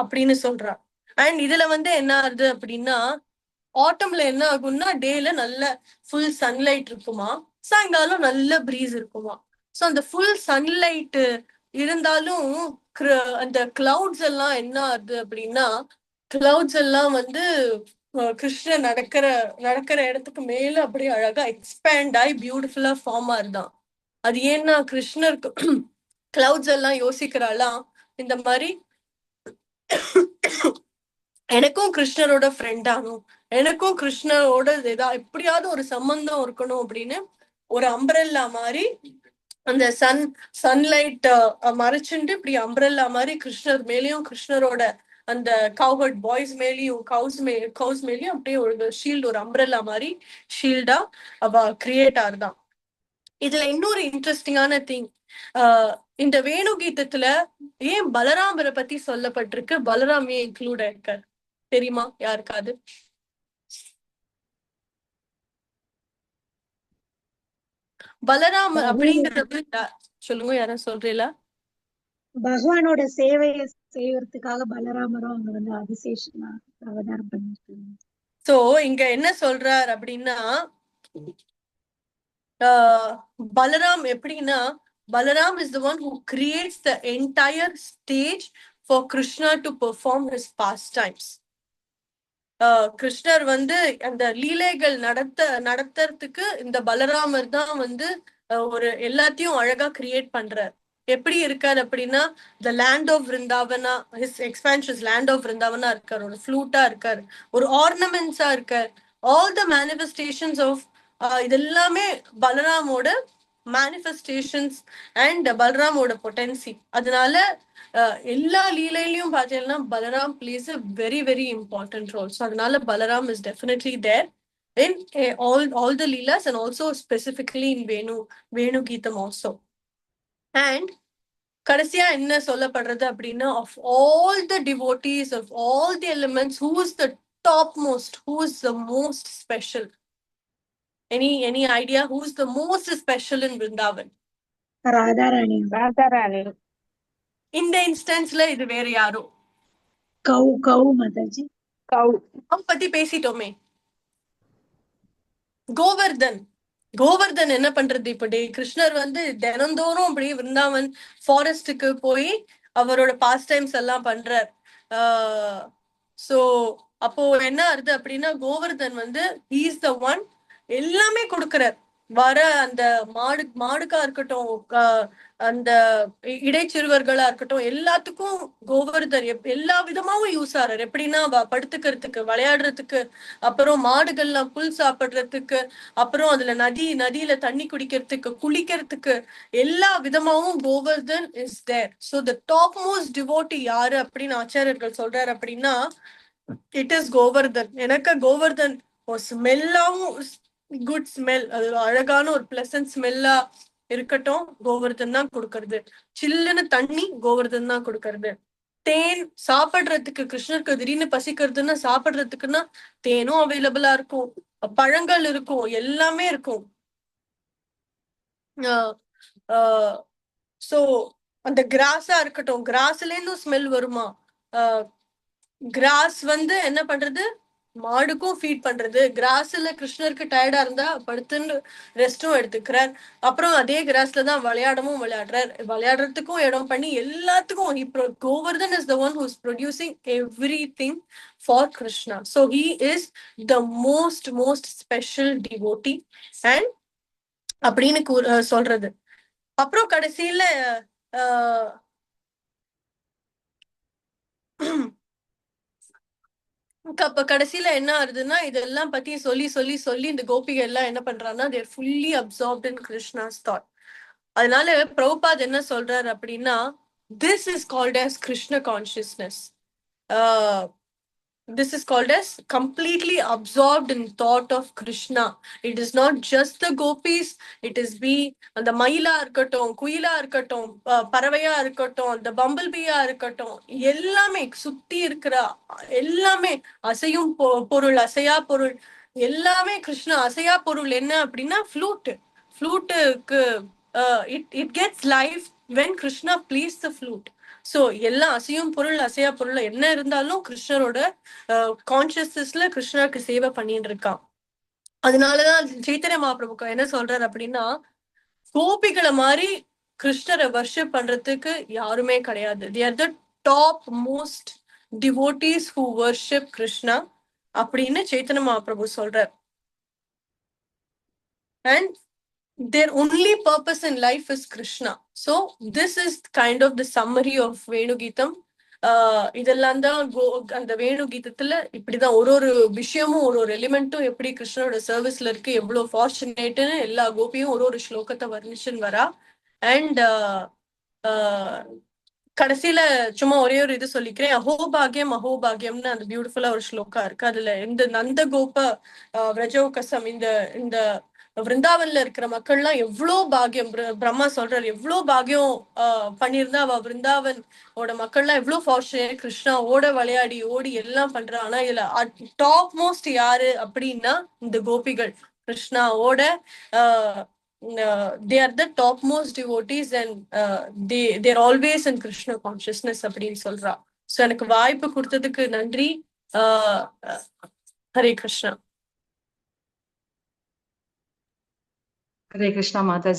அப்படின்னு சொல்றா. அண்ட் இதுல வந்து என்ன ஆகுது அப்படின்னா, ஆட்டம்ல என்ன ஆகும்னா டேல நல்ல ஃபுல் சன்லைட் இருக்குமா, சாயங்காலம் நல்ல பிரீஸ் இருக்குமா. சோ அந்த ஃபுல் சன்லைட் இருந்தாலும் அந்த கிளவுட்ஸ் எல்லாம் என்ன ஆகுது அப்படின்னா, கிளவுட்ஸ் எல்லாம் வந்து கிருஷ்ணர் நடக்கிற இடத்துக்கு மேல அப்படியே அழகா எக்ஸ்பேண்ட் ஆகி பியூட்டிஃபுல்லா ஃபார்ம் ஆகுதான். அது ஏன்னா கிருஷ்ணருக்கு கிளவுட்ஸ் எல்லாம் யோசிக்கிறாளாம், இந்த மாதிரி எனக்கும் கிருஷ்ணரோட ஃப்ரெண்ட் ஆகணும், எனக்கும் கிருஷ்ணரோட எப்படியாவது ஒரு சம்பந்தம் இருக்கணும் அப்படின்னு ஒரு அம்பரெல்லா மாதிரி அந்த சன்லைட் மறைச்சுட்டு இப்படி அம்பரெல்லா மாதிரி கிருஷ்ணர் மேலேயும் கிருஷ்ணரோட அந்த கவுஹர்ட் பாய்ஸ் மேலேயும் கவுஸ் மேலேயும் அப்படியே ஒரு ஷீல்டு, ஒரு அம்பரெல்லா மாதிரி ஷீல்டா அவ கிரியேட் ஆகுதான். இதுல இன்னொரு இன்ட்ரெஸ்டிங்கான திங், இந்த வேணு கீதத்துல ஏன் பலராமரை பத்தி சொல்லப்பட்டிருக்கு, பலராம் ஏன் இன்க்ளூட் ஆயிருக்காரு தெரியுமா யாருக்காது? பலராம் அப்படிங்கிறது சொல்லுங்க, யாரும் சொல்றீங்களா? பகவானோட சேவையை செய்யறதுக்காக பலராமரும் அங்க வந்து ஆதிசேஷனா அவதாரம் பண்ணிருக்காங்க. சோ இங்க என்ன சொல்றார் அப்படின்னா, பலராம் எப்படின்னா, Balram is the one who creates the entire stage for Krishna to perform his pastimes. கிருஷ்ணர் வந்து அந்த லீலைகள் நடத்துறதுக்கு இந்த பலராமர் தான் வந்து ஒரு எல்லாத்தையும் அழகா கிரியேட் பண்றார். எப்படி இருக்கார் அப்படின்னா, the land of Vrindavana, his expansions land of Vrindavana இருக்கார், ஒரு ஃப்ளூட்டா இருக்கார், ஒரு ஆர்னமெண்ட்ஸா இருக்கார். ஆல் த மேனிஃபெஸ்டேஷன்ஸ் ஆஃப் இது எல்லாமே பலராமோட மேனிஃபெஸ்டேஷன்ஸ் அண்ட் பலராமோட பொட்டன்சி. அதனால எல்லா லீலையிலையும் பார்த்தீங்கன்னா Balram place a very very important role. So அதனால Balram is definitely there in all the leelas and also specifically in Venu Geetam also. And கடைசியா என்ன சொல்லப்படுறது அப்படின்னா, of all the devotees, of all the elements, who is the topmost, who is the most special? Any idea who's the most special in Vrindavan? Radharani. Radharani. இந்த இன்ஸ்டன்ஸ்ல இது வேற யாரோ. கவு மாதாஜி. பத்தி பேசிட்டோமே. கோவர்தன் என்ன பண்றது இப்ப கிருஷ்ணர் வந்து தினந்தோறும் அப்படியே விருந்தாவன் ஃபாரஸ்டுக்கு போய் அவரோட பாஸ் டைம்ஸ் எல்லாம் பண்றார். சோ அப்போ என்ன ஆகுது அப்படின்னா கோவர்தன் வந்து ஹீஸ் த ஒன் எல்லாமே கொடுக்கிறார். வர அந்த மாடுக்கா இருக்கட்டும், அந்த இடைச்சிறுவர்களா இருக்கட்டும், எல்லாத்துக்கும் கோவர்தன் எல்லா விதமாவும் யூஸ் ஆறாரு. எப்படின்னா படுத்துக்கிறதுக்கு, விளையாடுறதுக்கு, அப்புறம் மாடுகள்லாம் புல் சாப்பிடுறதுக்கு, அப்புறம் அதுல நதியில தண்ணி குடிக்கிறதுக்கு, குளிக்கிறதுக்கு, எல்லா விதமாவும் Govardhan is there. So the top most devotee யாரு அப்படின்னு ஆச்சாரியர்கள் சொல்றாரு அப்படின்னா இட் இஸ் கோவர்தன். எனக்கு கோவர்தன் ஸ்மெல்லாவும் குட் ஸ்மெல், அது அழகான ஒரு பிளசன்ட் ஸ்மெல்லா இருக்கட்டும், கோவர்தன் தான் கொடுக்கறது. சில்லுன்னு தண்ணி கோவர்தன் தான் கொடுக்கறது. தேன் சாப்பிடுறதுக்கு, கிருஷ்ணருக்கு திடீர்னு பசிக்கிறதுன்னா சாப்பிடுறதுக்குன்னா தேனும் அவைலபிளா இருக்கும், பழங்கள் இருக்கும், எல்லாமே இருக்கும். சோ அந்த கிராஸா இருக்கட்டும், கிராஸ்ல இருந்தும் ஸ்மெல் வருமா. கிராஸ் வந்து என்ன பண்றது, மாடுக்கும் ஃபீட் பண்றது. கிராஸ்ல கிருஷ்ணருக்கு டயர்டா இருந்தா படுத்துன்னு ரெஸ்டும் எடுத்துக்கிறார். அப்புறம் அதே கிராஸ்ல தான் விளையாடுறார். விளையாடுறதுக்கும் இடம் பண்ணி எல்லாத்துக்கும் Govardhan is the one who is producing everything for Krishna. So he is the most special devotee and அப்படின்னு சொல்றது. அப்புறம் கடைசியில அப்ப கடைசியில என்ன ஆகுதுன்னா இதெல்லாம் பத்தி சொல்லி இந்த கோபிகை எல்லாம் என்ன பண்றாங்கன்னா தேர் ஃபுல்லி அப்சார்ப்ட் இன் கிருஷ்ணாஸ் தாட். அதனால பிரபுபாத் என்ன சொல்றாரு அப்படின்னா this is called as Krishna consciousness. This is called as completely absorbed in thought of Krishna. It is not just the gopis, it is அந்த மயிலா இருக்கட்டும், குயிலா இருக்கட்டும், பறவையா இருக்கட்டும், அந்த பம்பிள்பியா இருக்கட்டும், எல்லாமே சுத்தி இருக்கிற எல்லாமே அசையும் பொருள், அசையா பொருள் எல்லாமே கிருஷ்ணா. அசையா பொருள் என்ன அப்படின்னா ஃப்ளூட்டுக்கு it gets life when Krishna plays the flute. So எல்லாம் அசையும் பொருள், அசையா பொருள் என்ன இருந்தாலும் கிருஷ்ணரோட கான்சியஸ்னஸ்ல கிருஷ்ணருக்கு சேவை பண்ணிட்டு இருக்கான். அதனாலதான் சைத்தன்ய மகாபிரபு என்ன சொல்றாரு அப்படின்னா கோபிகளை மாதிரி கிருஷ்ணரை வர்ஷிப் பண்றதுக்கு யாருமே கிடையாது. they are the top most devotees who worship Krishna அப்படின்னு சைத்தன்ய மகாபிரபு சொல்றார். and their only purpose in life is Krishna. So this is kind of the summary of Venugeetam. இதெல்லாம் தான் அந்த வேணு கீதத்துல இப்படிதான் ஒரு விஷயமும் ஒரு எலிமெண்ட்டும் எப்படி கிருஷ்ணனோட சர்வீஸ்ல இருக்கு, எவ்வளவு ஃபார்ச்சுனேட்னு எல்லா கோபியும் ஒரு ஸ்லோகத்தை வர்ணிச்சுன்னு வரா. அண்ட் கடைசியில சும்மா ஒரே ஒரு இது சொல்லிக்கிறேன், அஹோபாகியம்னு அந்த பியூட்டிஃபுல்லா ஒரு ஸ்லோகா இருக்கு. அதுல இந்த நந்த கோப விரஜோகசம் இந்த விருந்தாவன்ல இருக்கிற மக்கள்லாம் எவ்வளவு பாகியம், பிரம்மா சொல்றாரு எவ்வளவு பாகியம் பண்ணியிருந்தா அவ விருந்தாவனோட மக்கள்லாம் எவ்வளவு ஃபார்ச்சுனேட், கிருஷ்ணா விளையாடி ஓடி எல்லாம் பண்றா. ஆனா இதுல டாப் மோஸ்ட் யாரு அப்படின்னா இந்த கோபிகள் கிருஷ்ணாவோட they are the topmost devotees and they're always in Krishna consciousness அப்படின்னு சொல்றா. சோ எனக்கு வாய்ப்பு கொடுத்ததுக்கு நன்றி. ஹரே கிருஷ்ணா. ஹரே கிருஷ்ணா மாதாஜி.